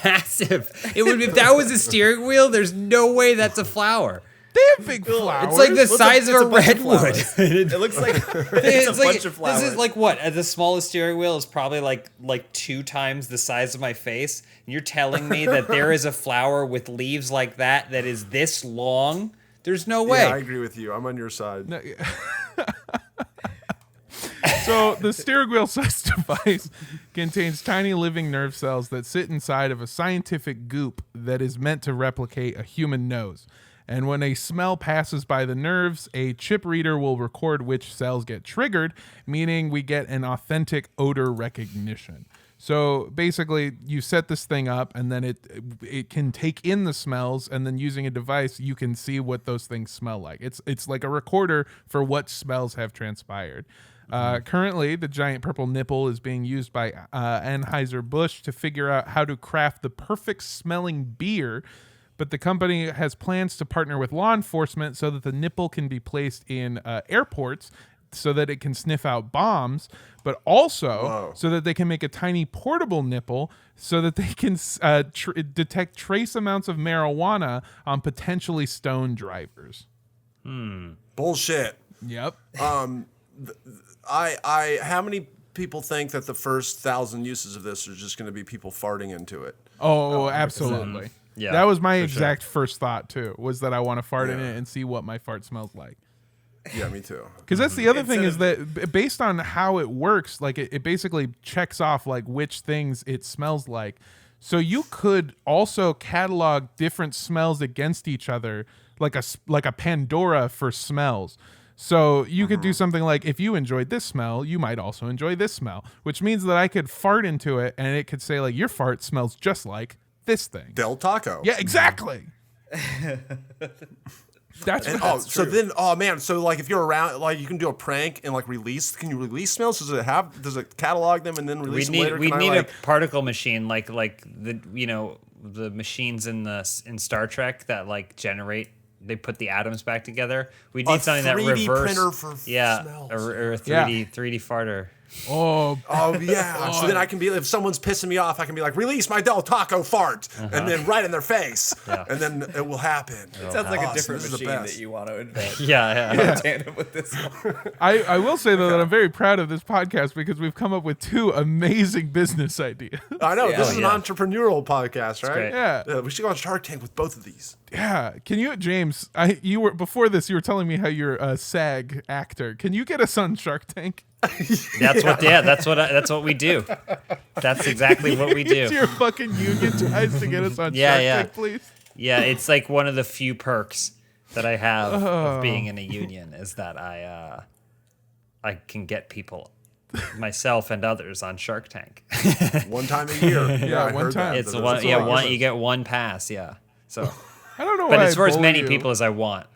massive. It would if that was a steering wheel, there's no way that's a flower. They have big flowers. It's like the size of a bunch of redwood. flowers. It looks like it's a bunch of flowers. This is like what? The smallest steering wheel is probably like 2 times the size of my face. And you're telling me that there is a flower with leaves like that is this long? There's no way. Yeah, I agree with you. I'm on your side. No, yeah. So the steering wheel sized device contains tiny living nerve cells that sit inside of a scientific goop that is meant to replicate a human nose. And when a smell passes by the nerves, a chip reader will record which cells get triggered, meaning we get an authentic odor recognition. So basically, you set this thing up, and then it can take in the smells, and then using a device, you can see what those things smell like. It's like a recorder for what smells have transpired. Currently, the giant purple nipple is being used by Anheuser-Busch to figure out how to craft the perfect smelling beer. But the company has plans to partner with law enforcement so that the nipple can be placed in airports so that it can sniff out bombs, but also so that they can make a tiny portable nipple so that they can detect trace amounts of marijuana on potentially stoned drivers. Bullshit. Yep. How many people think that the first 1,000 uses of this are just going to be people farting into it? Oh, absolutely. Yeah, that was my exact first thought too, was that I want to fart in it and see what my fart smells like. Yeah, me too. Because that's the other thing is that based on how it works, like it basically checks off like which things it smells like. So you could also catalog different smells against each other, like a Pandora for smells. So you could do something like, if you enjoyed this smell, you might also enjoy this smell, which means that I could fart into it and it could say like, your fart smells just like this thing. Del Taco. Yeah, exactly. That's And what so then, man, so like if you're around, like you can do a prank and like release. Can you release smells? Does it catalog them and then release them later? We need a particle machine like the the machines in Star Trek that like generate. They put the atoms back together. We need something that 3D reverse. printer for smells. Or a 3D farter. Oh yeah. So then I can be, if someone's pissing me off, I can be like, release my Del Taco fart, and then right in their face, and then it will happen. It sounds like a different This is the machine best. that you want to invent. Yeah. Tandem with this one. I will say though that I'm very proud of this podcast because we've come up with 2 amazing business ideas. I know, this is an yeah. entrepreneurial podcast, right? great. Yeah. We should go on Shark Tank with both of these. Yeah. Can you, James? You were before this. You were telling me how you're a SAG actor. Can you get us on Shark Tank? That's what we do. That's exactly what we Use do. your fucking union ties to get us on Shark Tank, please. Yeah, it's like one of the few perks that I have of being in a union is that I can get people, myself and others, on Shark Tank. One time a year. Yeah, one time. It's one. You get one pass. Yeah. So, I don't know but why it's for as I many bully you. people as I want.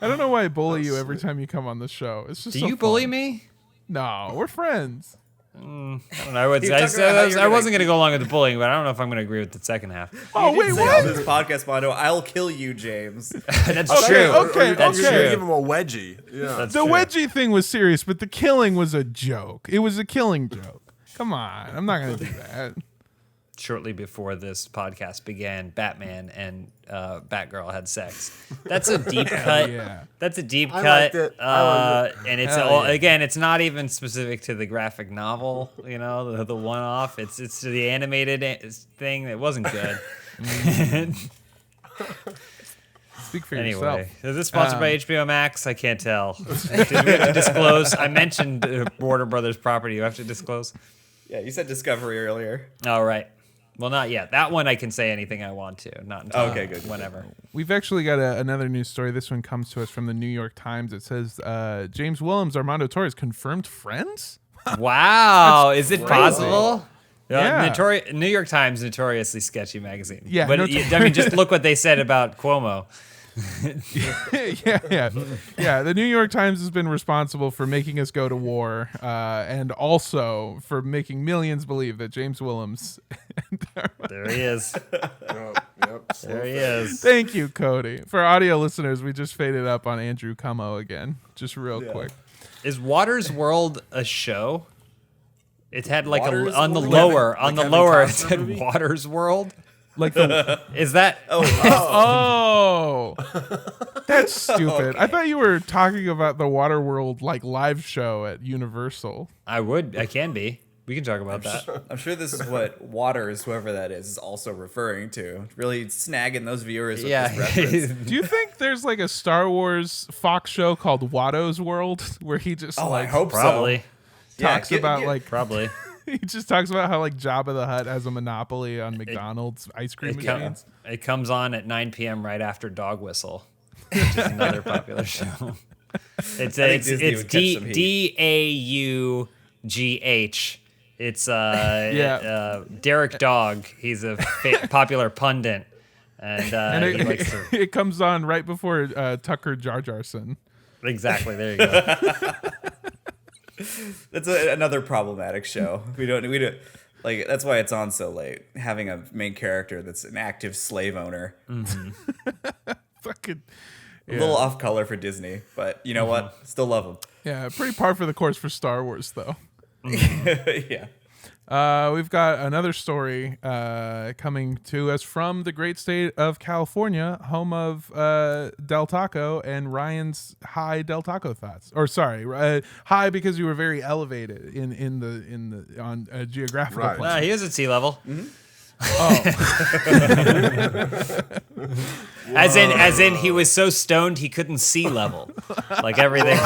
I don't know why I bully you every time you come on the show. It's just Do so you bully fun. me? No, we're friends. I don't know. I He's talking about how you're I wasn't gonna- going to go along with the bullying, but I don't know if I'm going to agree with the second half. Oh, You wait, did say on what? this podcast, Mondo, I'll kill you, James. That's Okay, true. okay, That's You're gonna true. give him a wedgie. Yeah. That's The true. wedgie thing was serious, but the killing was a joke. It was a killing joke. Come on. I'm not going to do that. Shortly before this podcast began, Batman and Batgirl had sex. That's a deep cut. Yeah. That's a deep I cut. liked it. I liked And it's Hell all, yeah. again, it's not even specific to the graphic novel. You know, the one off. It's to the animated thing that wasn't good. Speak for Anyway, yourself. is this sponsored by HBO Max? I can't tell. Did we have to disclose? I mentioned Warner Brothers property. You have to disclose. Yeah, you said Discovery earlier. All right. Well, not yet. That one I can say anything I want to. Not until Okay, good. whenever. We've actually got another news story. This one comes to us from the New York Times. It says James Willems, Armando Torres confirmed friends? Wow, is it crazy. possible? Yeah. New York Times, notoriously sketchy magazine. Yeah, but I mean, just look what they said about Cuomo. Yeah. The New York Times has been responsible for making us go to war, and also for making millions believe that James Willems. There he is. There he is. Thank you, Cody. For audio listeners, we just faded up on Andrew Cuomo again, just real quick. Is Water's World a show? It had like Water's on the World? lower, on the Kevin lower, it Costner said movie? Water's World. Like the Is that? oh, that's stupid. I thought you were talking about the Waterworld like live show at Universal. I can be. We can talk about that. I'm sure this is what Waters, whoever that is also referring to. Really snagging those viewers with this reference. Do you think there's like a Star Wars Fox show called Watto's World where he just Oh, I like hope Probably. so. talks Yeah, about like Probably. he just talks about how like Jabba the Hutt has a monopoly on McDonald's ice cream machines. It comes on at 9 p.m. right after Dog Whistle, which is another popular show. It's Disney would catch some heat. DAUGH. It's Derek Dog. He's a popular pundit, and he likes to. It comes on right before Tucker Jar Jarson. Exactly. There you go. That's another problematic show. We don't like. That's why it's on so late. Having a main character that's an active slave owner. Fucking A little off color for Disney, but you know what? Still love them. yeah, pretty par for the course for Star Wars though. Yeah. We've got another story coming to us from the great state of California, home of Del Taco and Ryan's high Del Taco thoughts. Or sorry, high because you were very elevated in the on a geographical Right. plane. He is at sea level. Oh, As in, he was so stoned he couldn't see level, like everything.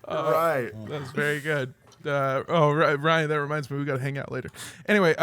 Right. that's very good. Ryan, that reminds me, we got to hang out later. Anyway,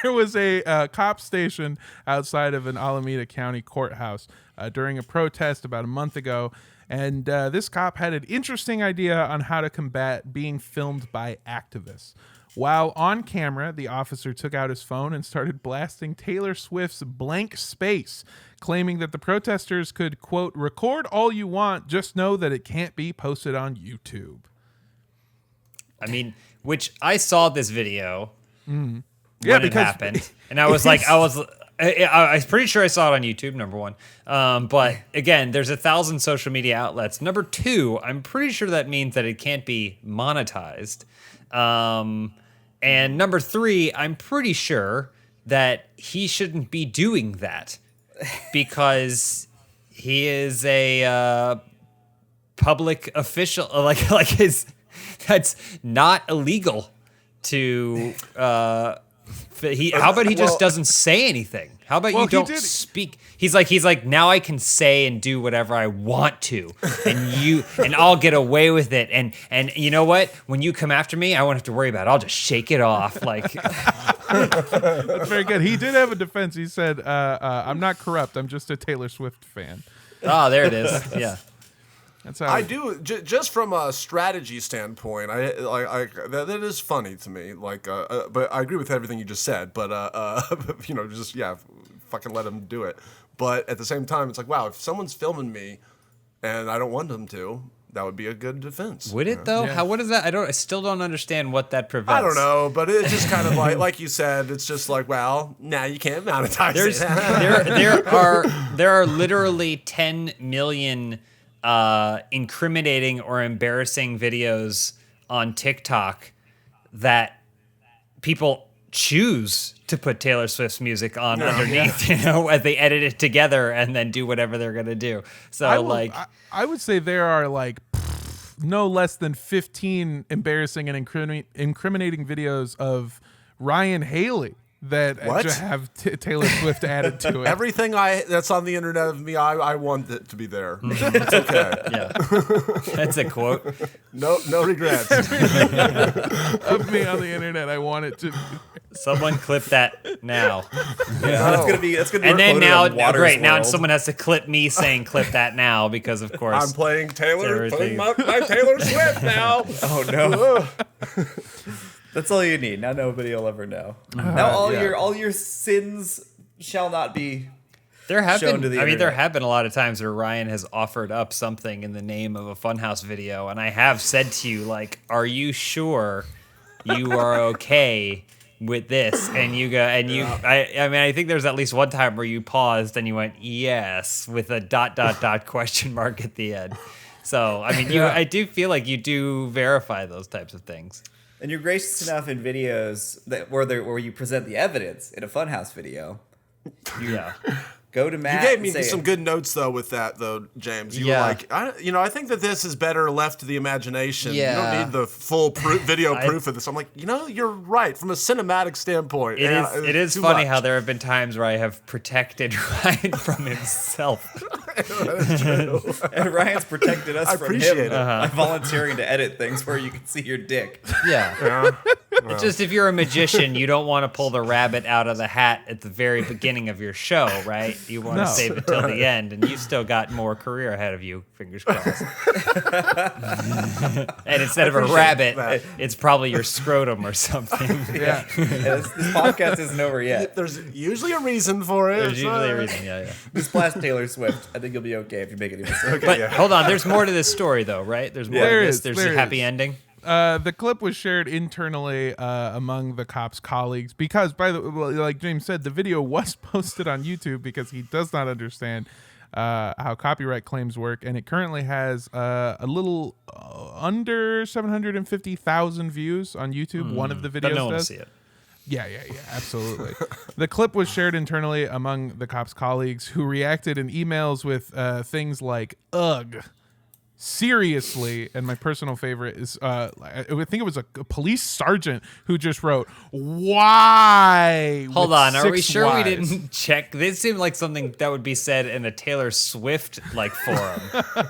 there was a cop station outside of an Alameda County courthouse during a protest about a month ago, And this cop had an interesting idea on how to combat being filmed by activists. While on camera, the officer took out his phone and started blasting Taylor Swift's Blank Space, claiming that the protesters could, quote, record all you want, just know that it can't be posted on YouTube. I mean, which I saw this video when it because happened, and I was like, I was pretty sure I saw it on YouTube, number one. But again, there's 1,000 social media outlets. Number two, I'm pretty sure that means that it can't be monetized. And number three, I'm pretty sure that he shouldn't be doing that because he is a public official. Like that's not illegal to. How about he just doesn't say anything? How about you don't speak? He's like, now I can say and do whatever I want to, and I'll get away with it. And you know what? When you come after me, I won't have to worry about it. I'll just shake it off. Like that's very good. He did have a defense. He said, "I'm not corrupt. I'm just a Taylor Swift fan." Oh, there it is. Yeah. That's how I do just from a strategy standpoint. That is funny to me. But I agree with everything you just said. But fucking let them do it. But at the same time, it's like, wow, if someone's filming me and I don't want them to, that would be a good defense. Would it though? Yeah. What is that? I still don't understand what that prevents. I don't know, but it's just kind of like you said, it's just like, well, now you can't monetize it. There are literally 10 million incriminating or embarrassing videos on TikTok that people choose to put Taylor Swift's music on underneath, as they edit it together and then do whatever they're gonna do. So I would say there are like no less than 15 embarrassing and incriminating videos of Ryan Haley that just have Taylor Swift added to it. Everything that's on the internet of me, I want it to be there. It's okay. Yeah, that's a quote. No regrets. Of me on the internet, I want it to. Someone clip that now. That's gonna be. And then now, great. now someone has to clip me saying "clip that now" because of course I'm playing Taylor playing my Taylor Swift now. Oh no. That's all you need. Now nobody will ever know. Now all your sins shall not be. There have shown been. to the I mean, there internet. have been a lot of times where Ryan has offered up something in the name of a Funhaus video, and I have said to you, like, "Are you sure you are okay with this?" And you go, and you. I mean, I think there's at least one time where you paused and you went, "Yes," with a ... question mark at the end. So, I mean, I do feel like you do verify those types of things. And you're gracious enough in videos where you present the evidence in a Funhaus video. Yeah. Go to Matt. You gave me and say, some good notes though with that though, James. You Yeah. were like, I think that this is better left to the imagination. Yeah. You don't need the full video proof of this. I'm like, you're right from a cinematic standpoint. It is funny how there have been times where I have protected Ryan from himself. and Ryan's protected us I from appreciate him it. by volunteering to edit things where you can see your dick. Yeah. It's just if you're a magician, you don't want to pull the rabbit out of the hat at the very beginning of your show, right? You want to save it till the end, and you've still got more career ahead of you, fingers crossed. And instead of a rabbit, it's probably your scrotum or something. Yeah. This podcast isn't over yet. There's usually a reason for it. There's usually a reason, yeah. Just blast Taylor Swift. I think you'll be okay if you make any mistakes. But hold on, there's more to this story, though, right? There's more There to this. is, There's there a happy is. ending. The clip was shared internally among the cops' colleagues because, like James said, the video was posted on YouTube because he does not understand how copyright claims work, and it currently has a little under 750,000 views on YouTube. One of the videos But no one will does. see it. Yeah, absolutely. The clip was shared internally among the cops' colleagues who reacted in emails with things like, ugh. Seriously, and my personal favorite is I think it was a police sergeant who just wrote why. Hold with on, are we 6 sure we Ys. didn't check? This seemed like something that would be said in a Taylor Swift forum.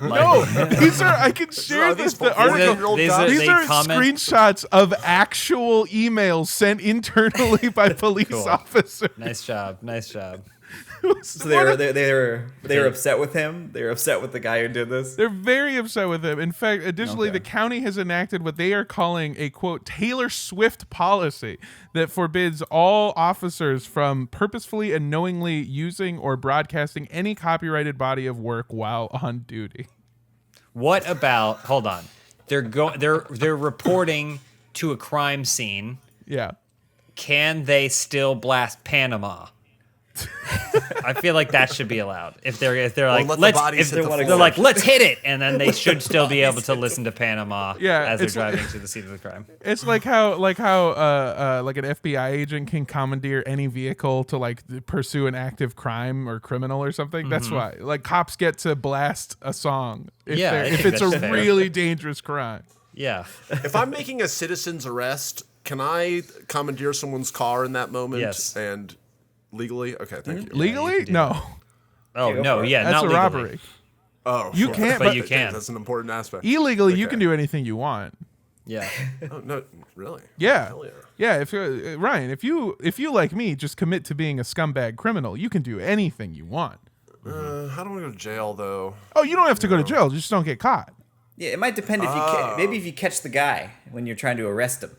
No, these are I can share these the full- article. These are- These they are comment- screenshots of actual emails sent internally by police Cool. officers. Nice job. So they were upset with him. They were upset with the guy who did this. They're very upset with him. In fact, additionally, Okay. the county has enacted what they are calling a, quote, Taylor Swift policy that forbids all officers from purposefully and knowingly using or broadcasting any copyrighted body of work while on duty. What about? Hold on. They're reporting to a crime scene. Yeah. Can they still blast Panama? I feel like that should be allowed. If they're like, let the let's, bodies if hit the they're floor. like, let's hit it, and then they should still be able to listen to Panama Yeah, as they're it's like- driving to the scene of the crime. It's like how like an FBI agent can commandeer any vehicle to like pursue an active crime or criminal or something. That's why like cops get to blast a song if, Yeah, I if think it's a that's fair. really dangerous crime. Yeah. If I'm making a citizen's arrest, can I commandeer someone's car in that moment? Yes. And legally? Okay, thank you. Legally? do No. Oh no, yeah, That's not a legally. robbery. Oh, You sure. can't, But you can. That's an important aspect. Illegally, you Okay. can do anything you want. Yeah. Oh, no, really? Yeah. Hell yeah. Yeah, if Ryan, if you like me, just commit to being a scumbag criminal. You can do anything you want. How do I go to jail, though? Oh, you don't have to go to jail. Just don't get caught. Yeah, it might depend if maybe if you catch the guy when you're trying to arrest him,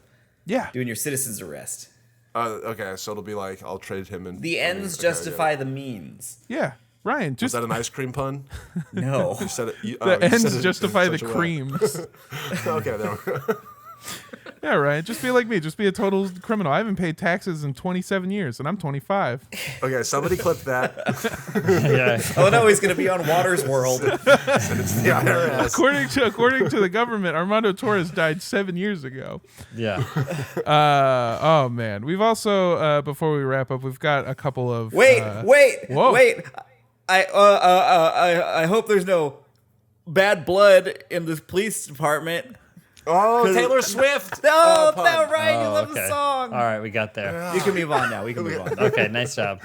Yeah. doing your citizen's arrest. Okay, so it'll be like, I'll trade him in. The ends okay, justify the means. Yeah. Ryan, Is just that an ice cream pun? No. You said it. the you said ends it in justify the such a way. creams. Okay, there we go. Yeah, Ryan, just be like me. Just be a total criminal. I haven't paid taxes in 27 years, and I'm 25. Okay, somebody clip that. Yeah. Oh no, he's gonna be on Water's World. And it's the IRS. According to the government, Armando Torres died 7 years ago. Yeah. Oh man, we've also before we wrap up, we've got a couple of Wait. whoa. I hope there's no bad blood in this police department. Oh, Taylor Swift. No, pun. no, Ryan, you love Okay. the song. All right, we got there. You can move on now. We can move on. Okay, nice job.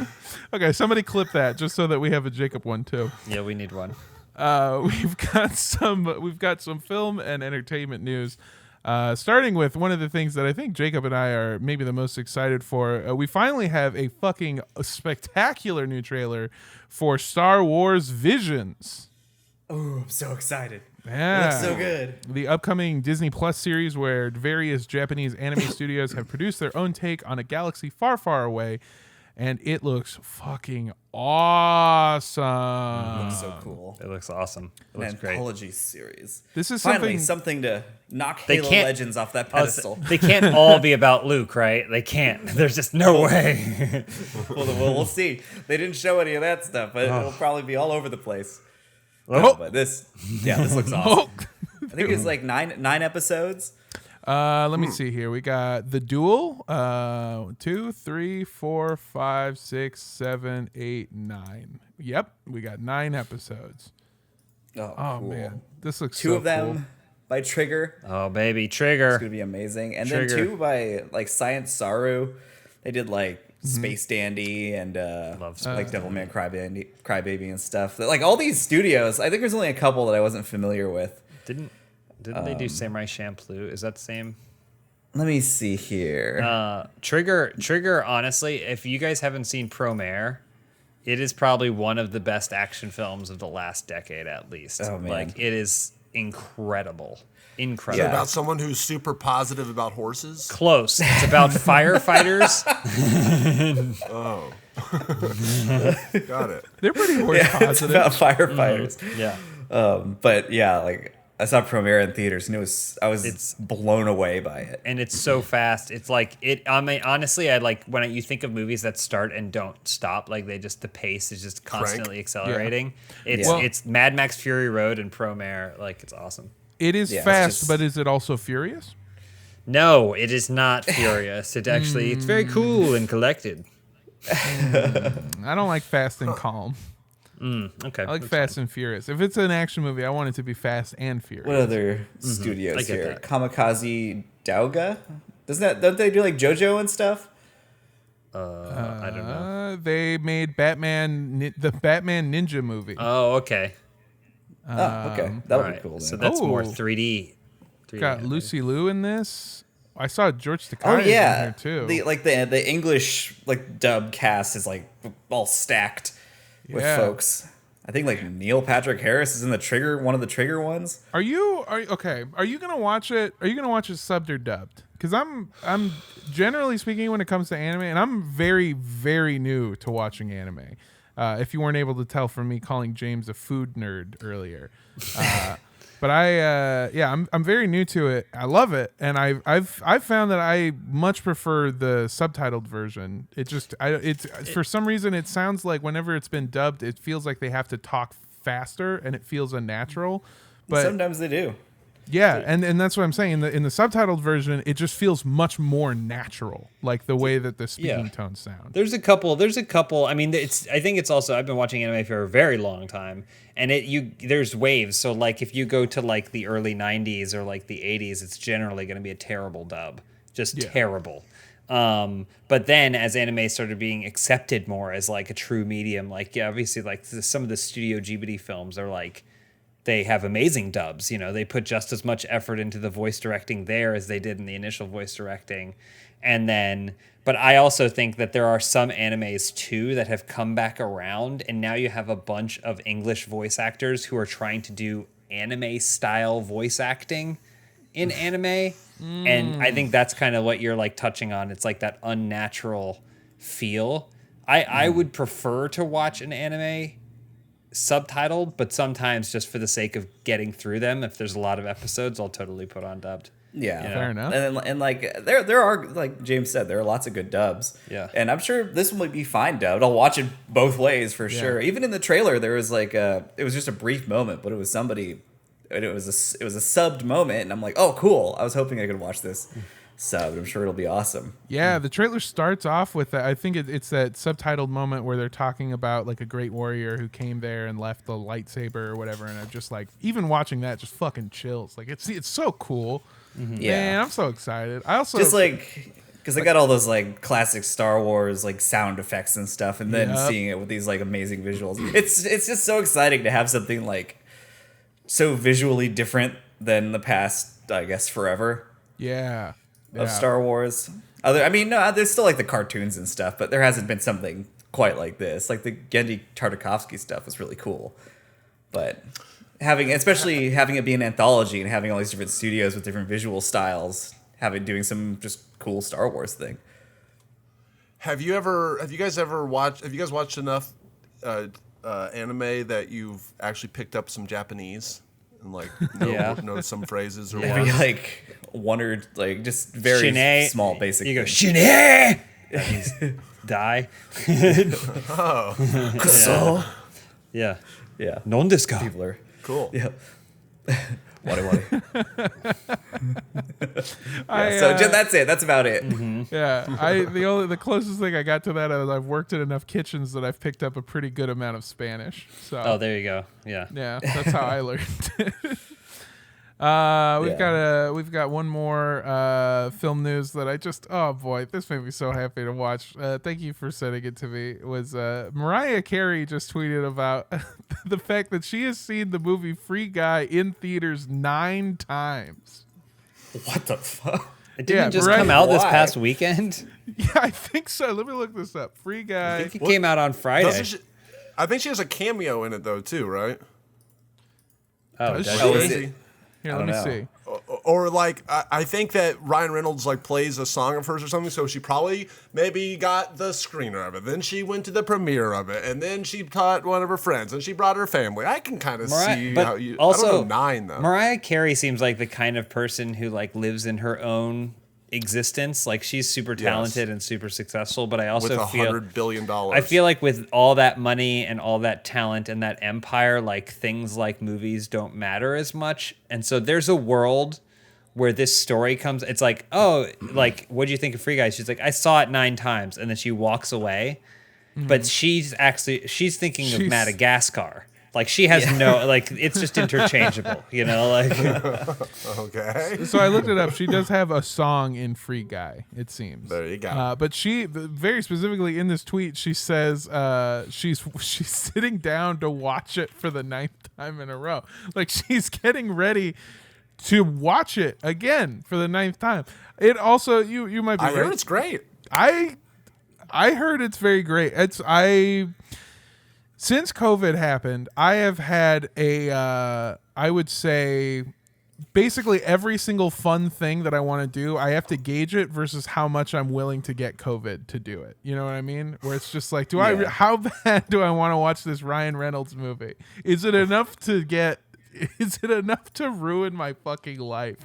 Okay, somebody clip that just so that we have a Jacob one too. Yeah, we need one. We've got some film and entertainment news. Starting with one of the things that I think Jacob and I are maybe the most excited for. We finally have a fucking spectacular new trailer for Star Wars Visions. Oh, I'm so excited. Yeah. Looks so good. The upcoming Disney Plus series where various Japanese anime studios have produced their own take on a galaxy far, far away. And it looks fucking awesome. Looks so cool. It looks awesome. It An looks great. anthology series. This is Finally something. something to knock They Halo can't- Legends off that Oh, pedestal. they can't all be about Luke, right? They can't. There's just no way. Well, we'll see. They didn't show any of that stuff, but it'll probably be all over the place. Oh. But this looks awesome. I think it's like nine episodes. Let me see here. We got The Duel. 2, 3, 4, 5, 6, 7, 8, 9. Yep, we got 9 episodes. Oh, Oh cool. man, this looks Two so of them cool. by Trigger. Oh, baby, It's Trigger. gonna be amazing. And Trigger. then 2 by like Science Saru. They did like Space Dandy and Love Space like Devilman Crybaby and stuff. Like all these studios. I think there's only a couple that I wasn't familiar with. Didn't they do Samurai Champloo? Is that the same? Let me see here. Trigger, honestly, if you guys haven't seen Promare, it is probably one of the best action films of the last decade, at least. Oh, man. Like, it is incredible. Is Incredible. it about someone who's super positive about horses? Close. It's about firefighters. Got it. They're pretty horse It's positive. about firefighters. Yeah. But yeah, like I saw Premiere in theaters and I was It's- blown away by it. And it's so fast. It's like it. I mean, honestly, I like when you think of movies that start and don't stop. Like the pace is just constantly accelerating. It's Yeah. it's Mad Max Fury Road and Promare. Like it's awesome. It is Yeah, it's fast, just- but is it also furious? No, it is not furious. It actually it's very cool and collected. I don't like fast and calm. Okay. I like fast and furious. If it's an action movie, I want it to be fast and furious. What other I studios get here? that. Kamikaze Dauga? Don't they do like JoJo and stuff? I don't know. They made the Batman Ninja movie. Oh, okay. Oh, okay. That would All be right. cool. So Then. that's more Oh. 3D. Got Lucy Liu in this. I saw George Takei Oh in yeah, here too. the English like dub cast is like all stacked. with folks. I think like Neil Patrick Harris is in one of the Trigger ones. Are you okay? Are you gonna watch it? Are you gonna watch it subbed or dubbed? Because I'm generally speaking, when it comes to anime, and I'm very, very new to watching anime. If you weren't able to tell from me calling James a food nerd earlier, but I'm very new to it. I love it, and I've found that I much prefer the subtitled version. For some reason it sounds like whenever it's been dubbed, it feels like they have to talk faster, and it feels unnatural. But sometimes they do. Yeah, and that's what I'm saying. In the subtitled version, it just feels much more natural, like the way that the speaking tones sound. There's a couple. I mean, I think it's also, I've been watching anime for a very long time, and there's waves. So like if you go to like the early 90s or like the 80s, it's generally going to be a terrible dub, just terrible. But then as anime started being accepted more as like a true medium, like obviously like some of the Studio Ghibli films are like, they have amazing dubs. You know, they put just as much effort into the voice directing there as they did in the initial voice directing. But I also think that there are some animes too that have come back around, and now you have a bunch of English voice actors who are trying to do anime style voice acting in anime. And I think that's kind of what you're like touching on. It's like that unnatural feel. I would prefer to watch an anime subtitled, but sometimes just for the sake of getting through them, if there's a lot of episodes, I'll totally put on dubbed. Yeah, fair enough. And like there are, like James said, there are lots of good dubs. Yeah, and I'm sure this one would be fine dubbed. I'll watch it both ways for sure. Even in the trailer, there was like it was just a brief moment, but it was somebody, and it was a subbed moment, and I'm like, oh cool. I was hoping I could watch this sub. I'm sure it'll be awesome. Yeah, the trailer starts off with that. I think it's that subtitled moment where they're talking about like a great warrior who came there and left the lightsaber or whatever, and I'm just like, even watching that just fucking chills. Like it's so cool. Yeah, man, I'm so excited. I also just like, because they got all those like classic Star Wars like sound effects and stuff, and then seeing it with these like amazing visuals. It's just so exciting to have something like so visually different than the past, I guess, forever. Yeah. Of Star Wars. There's still like the cartoons and stuff, but there hasn't been something quite like this. Like the Genndy Tartakovsky stuff was really cool, but especially having it be an anthology and having all these different studios with different visual styles, doing some just cool Star Wars thing. Have you guys watched enough anime that you've actually picked up some Japanese and like know some phrases or maybe like one or like just very small basic. You go shine. That means die. Oh, so yeah. Non desu ka? People are cool. Yeah. Wadi. So that's it. That's about it. Mm-hmm. Yeah, the closest thing I got to that is I've worked in enough kitchens that I've picked up a pretty good amount of Spanish. So there you go. Yeah, that's how I learned. We've got one more film news that I just, oh boy, this made me so happy to watch. Thank you for sending it to me. It was Mariah Carey just tweeted about the fact that she has seen the movie Free Guy in theaters 9 times. What the fuck? It didn't just come out this past weekend? Yeah, I think so. Let me look this up. Free Guy. I think it came out on Friday. I think she has a cameo in it though too, right? Oh, does she? Here, let me see. Or like, I think that Ryan Reynolds like plays a song of hers or something, so she probably maybe got the screener of it. Then she went to the premiere of it, and then she taught one of her friends, and she brought her family. I can kind of see how you. Also, I don't know 9 though. Mariah Carey seems like the kind of person who like lives in her own existence. Like she's super talented and super successful, but I also with $100 billion. I feel like with all that money and all that talent and that empire, like things like movies don't matter as much. And so there's a world where this story comes. It's like, oh, like what do you think of Free Guy? She's like, I saw it 9 times, and then she walks away. Mm-hmm. But she's thinking of Madagascar. Like she has no, like it's just interchangeable, you know, like. Okay. So I looked it up. She does have a song in Free Guy, it seems. There you go. But she, very specifically in this tweet, she says she's sitting down to watch it for the 9th time in a row. Like she's getting ready to watch it again for the 9th time. It also, you might be right. I heard it's great. I heard it's very great. Since COVID happened, I have had I would say, basically every single fun thing that I want to do, I have to gauge it versus how much I'm willing to get COVID to do it. You know what I mean? Where it's just like, how bad do I want to watch this Ryan Reynolds movie? Is it enough to ruin my fucking life?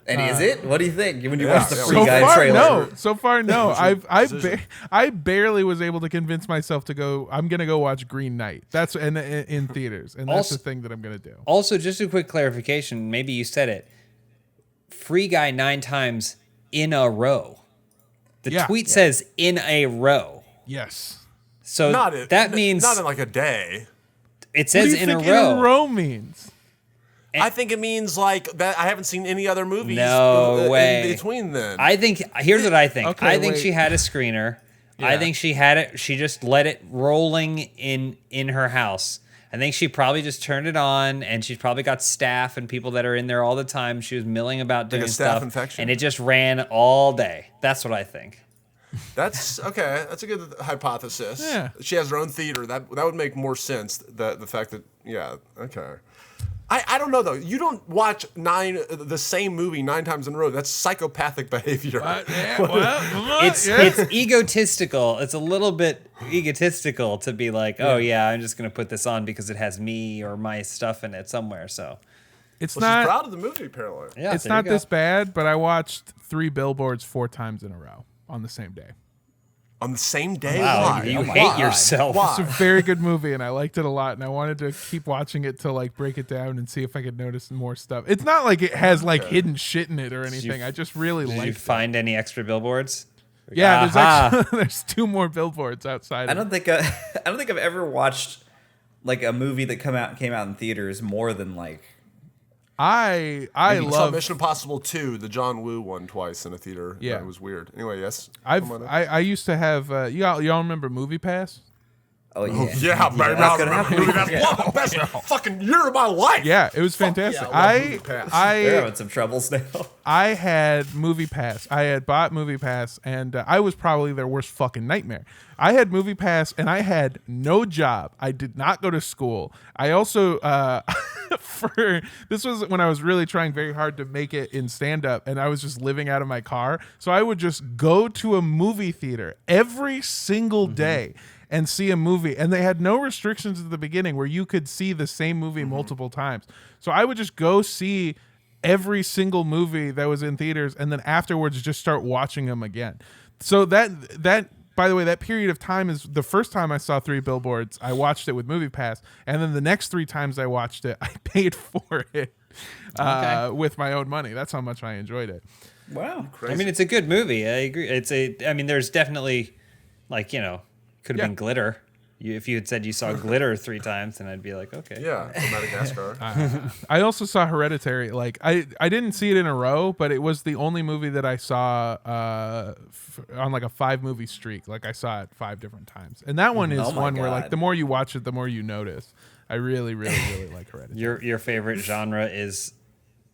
And is it? What do you think when you watch the Free Guy trailer? So far, no. I barely was able to convince myself to go. I'm gonna go watch Green Knight. That's in theaters, and that's the thing that I'm gonna do. Also, just a quick clarification. Maybe you said it. Free Guy 9 times in a row. The tweet says in a row. Yes. So that means not in like a day. It says what do you in think a row. In a row means. I think it means like that. I haven't seen any other movies No way. in between then. I think here's what I think. Okay, I think wait. she had a screener. Yeah. I think she had it. She just let it rolling in her house. I think she probably just turned it on, and she's probably got staff and people that are in there all the time. She was milling about doing a staph stuff, infection? and it just ran all day. That's what I think. That's okay. That's a good hypothesis. Yeah. She has her own theater. That would make more sense. The fact that okay. I don't know though. You don't watch the same movie 9 times in a row. That's psychopathic behavior. It's egotistical. It's a little bit egotistical to be like, oh yeah, I'm just gonna put this on because it has me or my stuff in it somewhere. So It's She's not. proud of the movie apparently. yeah, It's there you not go. this bad, but I watched 3 Billboards 4 times in a row on the same day. On the same day. Wow, Why? you Why? hate yourself. It's a very good movie, and I liked it a lot, and I wanted to keep watching it to like break it down and see if I could notice more stuff. It's not like it has like hidden shit in it or anything. I just really Did you liked it. find any extra billboards? Yeah, there's Aha. actually there's 2 more billboards outside. I don't think I've ever watched like a movie that came out in theaters more than like. I You saw love. Mission Impossible 2, the John Woo one, twice in a theater. Yeah. It was weird. Anyway, yes. I used to have. Y'all remember Movie Pass? Oh yeah. Yeah, man. that's gonna happen. That's one of the best fucking year of my life. Yeah, it was Fuck fantastic. yeah, I love Movie Pass. They're having some troubles now. I had Movie Pass. I had bought Movie Pass, and I was probably their worst fucking nightmare. I had Movie Pass, and I had no job. I did not go to school. I also, this was when I was really trying very hard to make it in stand-up, and I was just living out of my car. So I would just go to a movie theater every single day and see a movie. And they had no restrictions at the beginning where you could see the same movie multiple times. So I would just go see every single movie that was in theaters, and then afterwards just start watching them again. So that by the way, that period of time is the first time I saw 3 Billboards. I watched it with Movie Pass, and then the next 3 times I watched it, I paid for it with my own money. That's how much I enjoyed it. Wow. I mean, it's a good movie. I agree. I mean, there's definitely, like, could have been glitter. If you had said you saw glitter 3 times, then I'd be like, okay. Yeah, from Madagascar. I also saw Hereditary. Like I didn't see it in a row, but it was the only movie that I saw on like a 5 movie streak. Like I saw it 5 different times, and that one is Oh my one where like God. the more you watch it, the more you notice. I really, really, really like Hereditary. Your favorite genre is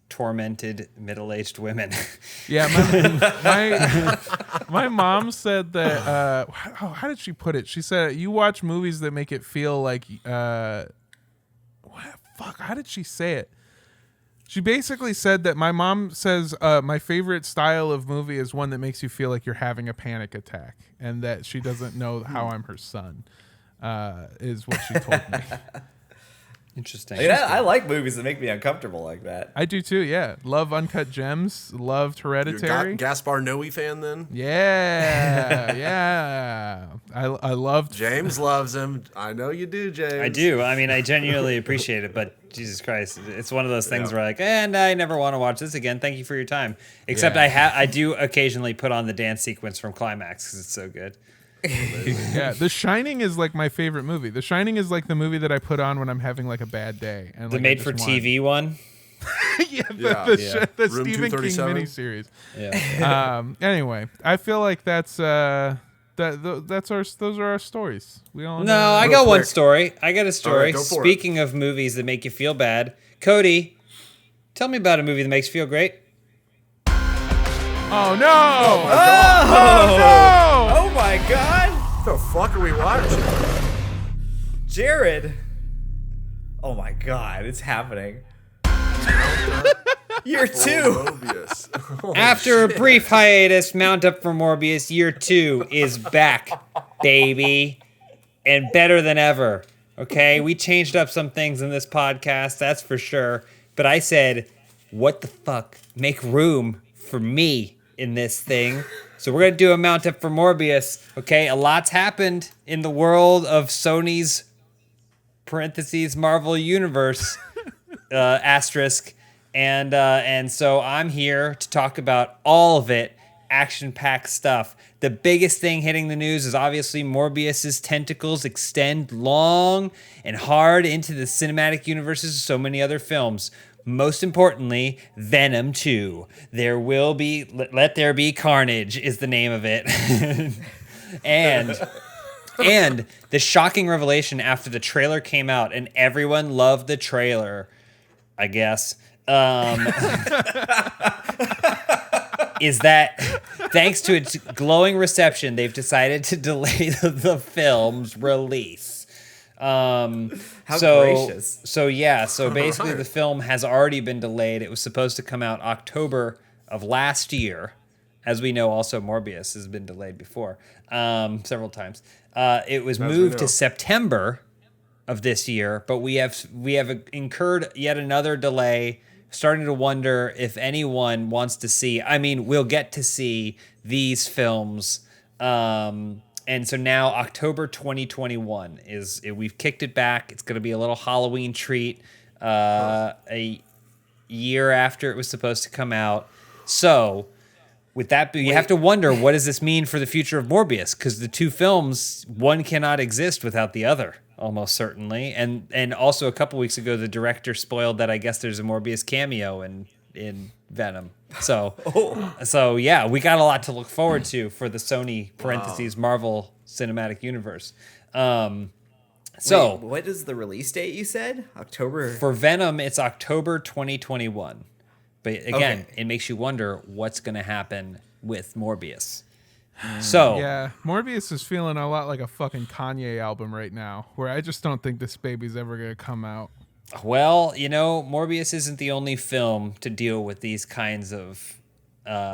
tormented middle-aged women. Yeah, my mom said that. How did she put it? She said you watch movies that make it feel like. How did she say it? She basically said that my mom says my favorite style of movie is one that makes you feel like you're having a panic attack, and that she doesn't know how I'm her son. Is what she told me. Interesting. I like movies that make me uncomfortable like that. I do too. Yeah, love Uncut Gems. Loved You're a Hereditary. Gaspar Noé fan then? Yeah, yeah. I loved. James loves him. I know you do, James. I do. I mean, I genuinely appreciate it, but Jesus Christ, it's one of those things where like, and I never want to watch this again. Thank you for your time. Except I do occasionally put on the dance sequence from Climax because it's so good. Yeah, The Shining is like my favorite movie. The Shining is like the movie that I put on when I'm having like a bad day. And The like, made for TV one. Yeah, Yeah. the Room Stephen King 237? miniseries. Yeah. Anyway, I feel like those are our stories. We all No, I got one quick. story. I got a story. go for it. Speaking of movies that make you feel bad, Cody, tell me about a movie that makes you feel great. Oh no! Oh my god! The fuck are we watching? Jared. Oh my god, it's happening. Year 2. Morbius. After a brief hiatus, Mount Up For Morbius Year 2 is back, baby. And better than ever. Okay? We changed up some things in this podcast, that's for sure. But I said, what the fuck? Make room for me in this thing. So we're going to do a Mount Up For Morbius. Okay? A lot's happened in the world of Sony's parentheses Marvel Universe asterisk. And so I'm here to talk about all of it, action-packed stuff. The biggest thing hitting the news is obviously Morbius's tentacles extend long and hard into the cinematic universes of so many other films. Most importantly, Venom 2. There will be, Let There Be Carnage is the name of it. And the shocking revelation after the trailer came out, and everyone loved the trailer, I guess, is that thanks to its glowing reception, they've decided to delay the film's release. How gracious. So basically the film has already been delayed. It was supposed to come out October of last year. As we know, also Morbius has been delayed before, several times. It was moved to September of this year, but we have incurred yet another delay. Starting to wonder if anyone wants to see. I mean, we'll get to see these films, and so now October 2021 we've kicked it back. It's going to be a little Halloween treat, a year after it was supposed to come out. So, with that, you have to wonder, what does this mean for the future of Morbius? Because the two films, one cannot exist without the other. Almost certainly, and also a couple weeks ago, the director spoiled that I guess there's a Morbius cameo in Venom. So, so yeah, we got a lot to look forward to for the Sony parentheses Marvel Cinematic Universe. Wait, what is the release date you said? October? For Venom, it's October 2021. But again, It makes you wonder what's going to happen with Morbius. So yeah, Morbius is feeling a lot like a fucking Kanye album right now, where I just don't think this baby's ever gonna come out. Well, Morbius isn't the only film to deal with these kinds of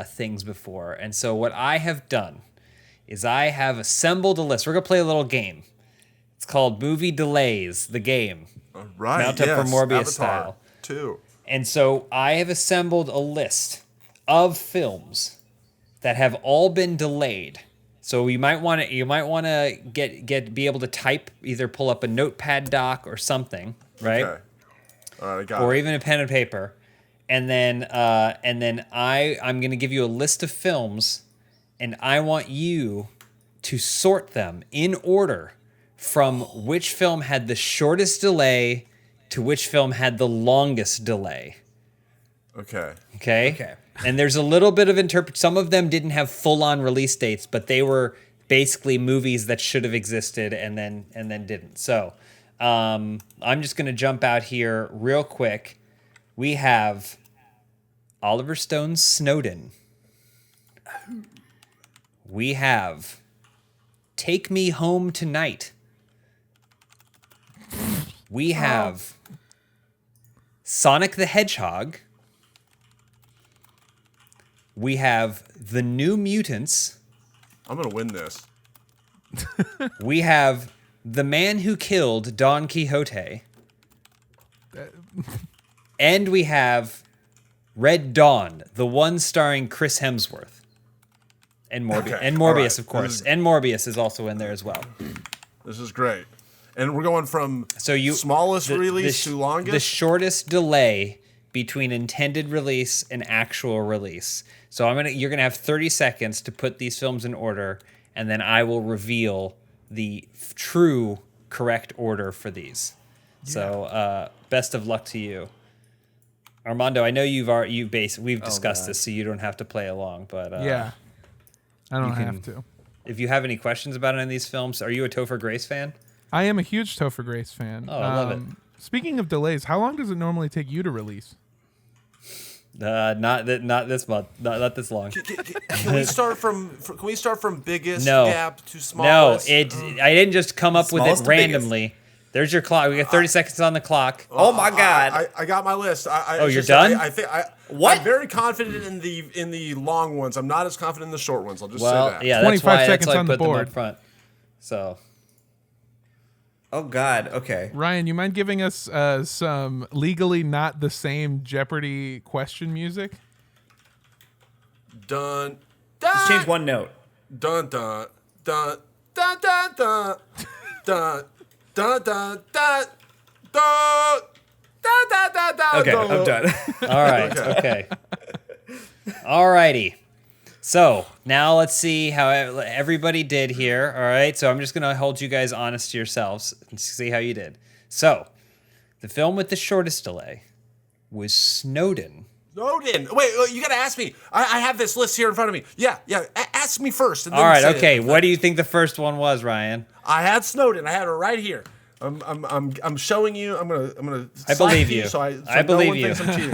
things before. And so what I have done is I have assembled a list. We're gonna play a little game. It's called Movie Delays, the game. Right, Mount Up For Morbius Avatar style. 2. And so I have assembled a list of films that have all been delayed. So you might want to be able to type, either pull up a notepad doc or something, right? Okay. All right, I got or it. even a pen and paper. And then I'm going to give you a list of films, and I want you to sort them in order from which film had the shortest delay to which film had the longest delay. Okay. Okay. And there's a little bit of some of them didn't have full-on release dates, but they were basically movies that should have existed and then didn't. So I'm just going to jump out here real quick. We have Oliver Stone's Snowden. We have Take Me Home Tonight. We have Sonic the Hedgehog. We have The New Mutants. I'm going to win this. We have The Man Who Killed Don Quixote. And we have Red Dawn, the one starring Chris Hemsworth. And Morbius, Okay, and Morbius, all right. of course. And Morbius is also in there as well. This is great. And we're going from So smallest release to longest? The shortest delay between intended release and actual release. So you're gonna have 30 seconds to put these films in order, and then I will reveal the true correct order for these. Yeah. So best of luck to you, Armando. I know we've discussed this, so you don't have to play along. But yeah, I don't have to. If you have any questions about any of these films, are you a Topher Grace fan? I am a huge Topher Grace fan. Oh, I love it. Speaking of delays, how long does it normally take you to release? Not this month. Not this long. Can we start from biggest No. gap to No, smallest? I didn't just come up with it Smallest to biggest. randomly. There's your clock. We got 30 seconds on the clock. Oh my god. I got my list. You're done? What? I'm very confident in the long ones. I'm not as confident in the short ones. I'll just say Well, that. yeah, 25 that's seconds why I on the put them board. up front. So, Oh god. Okay. Ryan, you mind giving us some legally not the same Jeopardy question music? Dun Just change dun one note. dun dun dun dun dun dun dun dun dun dun dun. Okay, I'm done. all right. Okay. All righty. So now let's see how everybody did here. All right. So I'm just going to hold you guys honest to yourselves and see how you did. So the film with the shortest delay was Snowden. Snowden. Wait, you gotta ask me. I have this list here in front of me. Yeah. Ask me first. And then All right. say Okay. it. What do you think the first one was, Ryan? I had Snowden. I had it right here. I'm showing you. I'm gonna. I slide believe to you. So I no believe one you. thinks I'm cheating.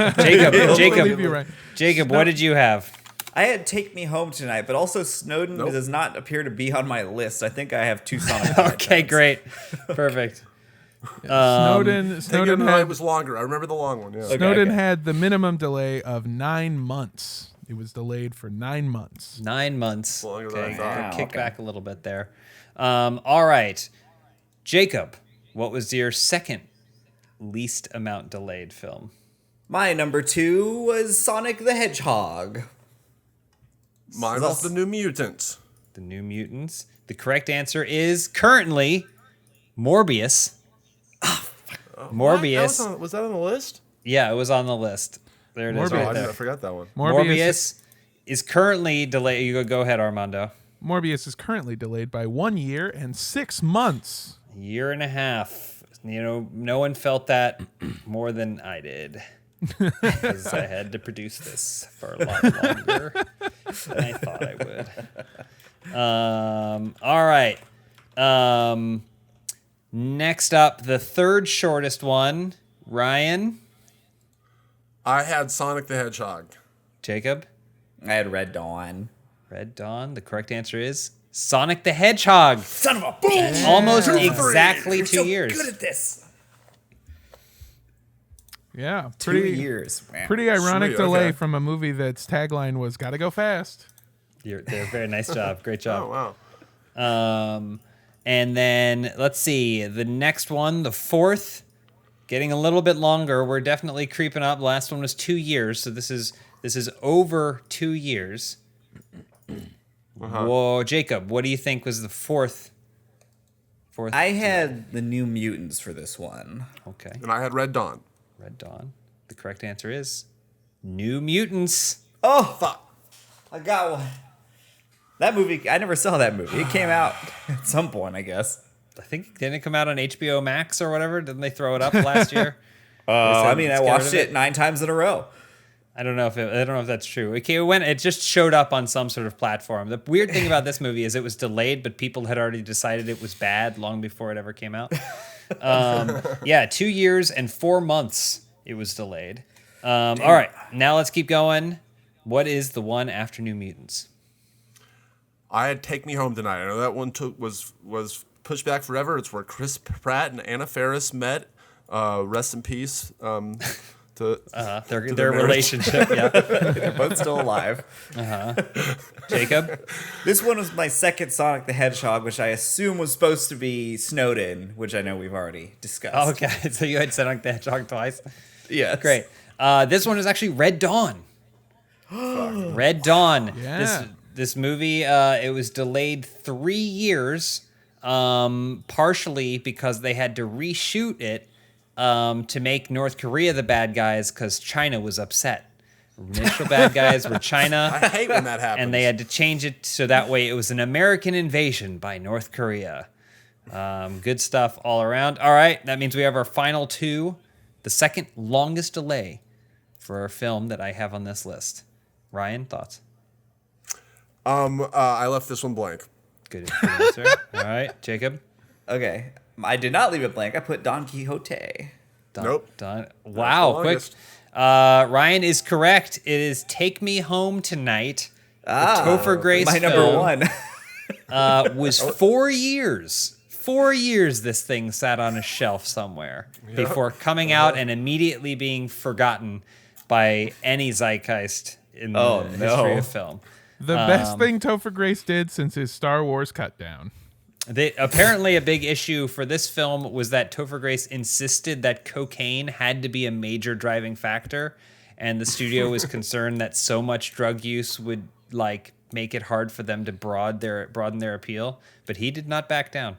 Believe you, Ryan. Jacob, what did you have? I had Take Me Home Tonight, but also Snowden Nope. does not appear to be on my list. I think I have two Sonic. Boom Okay, Boom. great. Perfect. Snowden Taking Snowden it had was longer. I remember the long one. Yeah. Okay, Snowden okay. had the minimum delay of 9 months. It was delayed for 9 months. 9 months. Longer than I Okay, thought. good kick Okay. back a little bit there. All right. Jacob, what was your second least amount delayed film? My number 2 was Sonic the Hedgehog. Mine was the New Mutants. The New Mutants. The correct answer is currently Morbius. Morbius. Was that on the list? Yeah, it was on the list. There it is Morbius. Oh, right I there. forgot that one. Morbius is currently delayed. You go ahead, Armando. Morbius is currently delayed by 1 year and 6 months. A year and a half. You know, no one felt that more than I did. Because I had to produce this for a lot longer than I thought I would. All right. Next up, the third shortest one. Ryan, I had Sonic the Hedgehog. Jacob, I had Red Dawn. Red Dawn. The correct answer is Sonic the Hedgehog. Son of a bitch! Almost exactly You're 2 so years. good at this. Yeah, 2 pretty years. Man. pretty ironic Sweet, delay okay. from a movie that's tagline was "Gotta go fast." You're very nice job. Great job. Oh wow. And then let's see the next one, the fourth, getting a little bit longer. We're definitely creeping up. The last one was 2 years, so this is over 2 years. Whoa, Jacob, what do you think was the fourth? I had the New Mutants for this one. Okay, And I had Red Dawn. Red Dawn. The correct answer is New Mutants. Oh, fuck. I got one. That movie, I never saw that movie. It came out at some point, I guess. I think didn't it come out on HBO Max or whatever? Didn't they throw it up last year? I mean, I scared watched of it it? 9 times in a row. I don't know if that's true. Okay, it just showed up on some sort of platform. The weird thing about this movie is it was delayed, but people had already decided it was bad long before it ever came out. 2 years and 4 months it was delayed. All right, now let's keep going. What is the one after New Mutants? I had Take Me Home Tonight. I know that one was pushed back forever. It's where Chris Pratt and Anna Faris met. Rest in peace. To Their relationship, yeah. They're both still alive. Jacob? This one was my second Sonic the Hedgehog, which I assume was supposed to be Snowden, which I know we've already discussed. Okay, so you had Sonic the Hedgehog twice. Yes. Great. This one is actually Red Dawn. Red Dawn. Yeah. This movie, it was delayed 3 years, partially because they had to reshoot it to make North Korea the bad guys because China was upset. Initial bad guys were China. I hate when that happens. And they had to change it so that way it was an American invasion by North Korea. Good stuff all around. All right, that means we have our final two. The second longest delay for our film that I have on this list. Ryan, thoughts? I left this one blank. Good answer. All right, Jacob? Okay. I did not leave it blank. I put Don Quixote. Done. Nope. Done. Wow, the quick. longest. Ryan is correct. It is Take Me Home Tonight. The Topher Grace my film number one. was 4 years. 4 years this thing sat on a shelf somewhere before coming out and immediately being forgotten by any zeitgeist in the history of film. The best thing Topher Grace did since his Star Wars cut down. Apparently, a big issue for this film was that Topher Grace insisted that cocaine had to be a major driving factor, and the studio was concerned that so much drug use would make it hard for them to broaden their appeal. But he did not back down,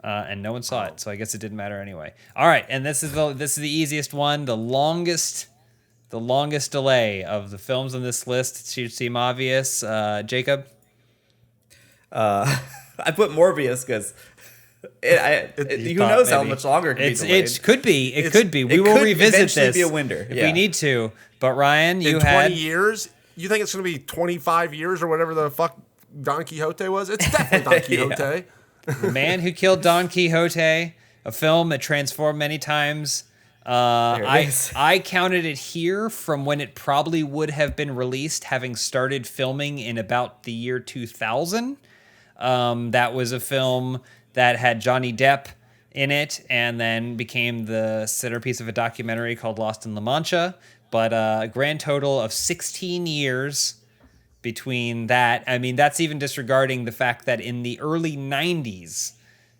and no one saw it, so I guess it didn't matter anyway. All right, and this is the easiest one, the longest delay of the films on this list. It should seem obvious. Jacob. I put Morbius because who knows how much longer it could be delayed. It could be. It could be. We will revisit this. Be a winner if we need to. But Ryan, you had 20 years. You think it's going to be 25 years or whatever the fuck Don Quixote was? It's definitely Don Quixote. The Man Who Killed Don Quixote, a film that transformed many times. I counted it here from when it probably would have been released, having started filming in about the year 2000. That was a film that had Johnny Depp in it and then became the centerpiece of a documentary called Lost in La Mancha. But a grand total of 16 years between that. I mean, that's even disregarding the fact that in the early 90s,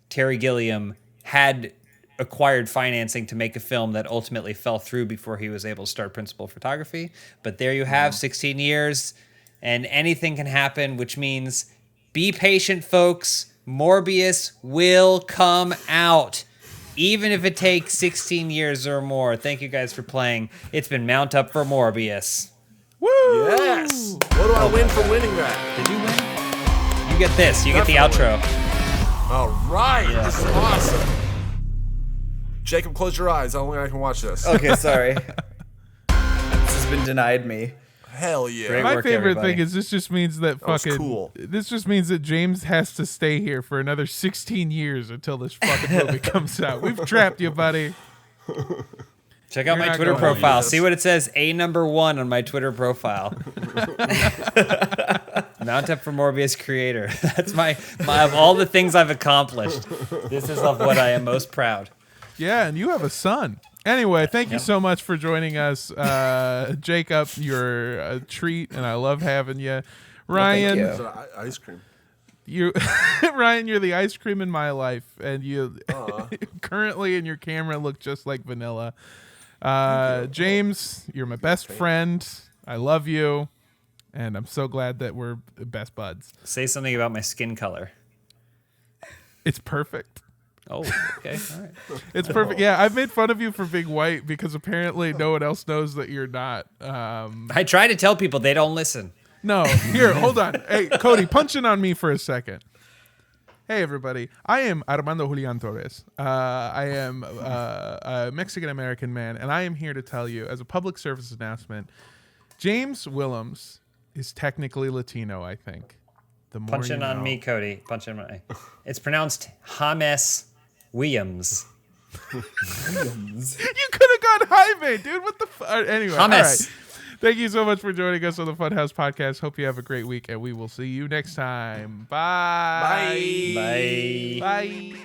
Terry Gilliam had acquired financing to make a film that ultimately fell through before he was able to start principal photography. But there you have 16 years, and anything can happen, which means be patient, folks. Morbius will come out, even if it takes 16 years or more. Thank you guys for playing. It's been Mount Up for Morbius. Woo! Yes. What do I win for winning that? Did you win? You get this. You get the outro. All right. Yeah. This is awesome. Jacob, close your eyes. I don't think I can watch this. Okay, sorry. This has been denied me. Hell yeah. Great My work, favorite everybody. thing is this just means that cool. This just means that James has to stay here for another 16 years until this fucking movie comes out. We've trapped you, buddy. Check out You're my not Twitter gonna profile. believe this. See what it says. A#1 on my Twitter profile. Mount Up for Morbius creator. That's my of all the things I've accomplished. This is of what I am most proud. Yeah, and you have a son. Anyway, thank you so much for joining us. Jacob, you're a treat, and I love having you. Ryan, Well, Is it ice cream? Ryan, you're the ice cream in my life, and you currently in your camera look just like vanilla. James, you're my best friend. I love you, and I'm so glad that we're best buds. Say something about my skin color. It's perfect. Oh, okay. All right. It's perfect. Yeah, I've made fun of you for being white because apparently no one else knows that you're not. I try to tell people, they don't listen. No, here, hold on. Hey, Cody, punch in on me for a second. Hey, everybody. I am Armando Julian Torres. I am a Mexican-American man, and I am here to tell you, as a public service announcement, James Willems is technically Latino, I think. The more Punch in you on know. me, Cody. Punch in on me. It's pronounced James Williams. You could have gone Jaime, dude. What the fuck? Anyway, all right. James. Thank you so much for joining us on the Funhaus podcast. Hope you have a great week, and we will see you next time. Bye. Bye. Bye.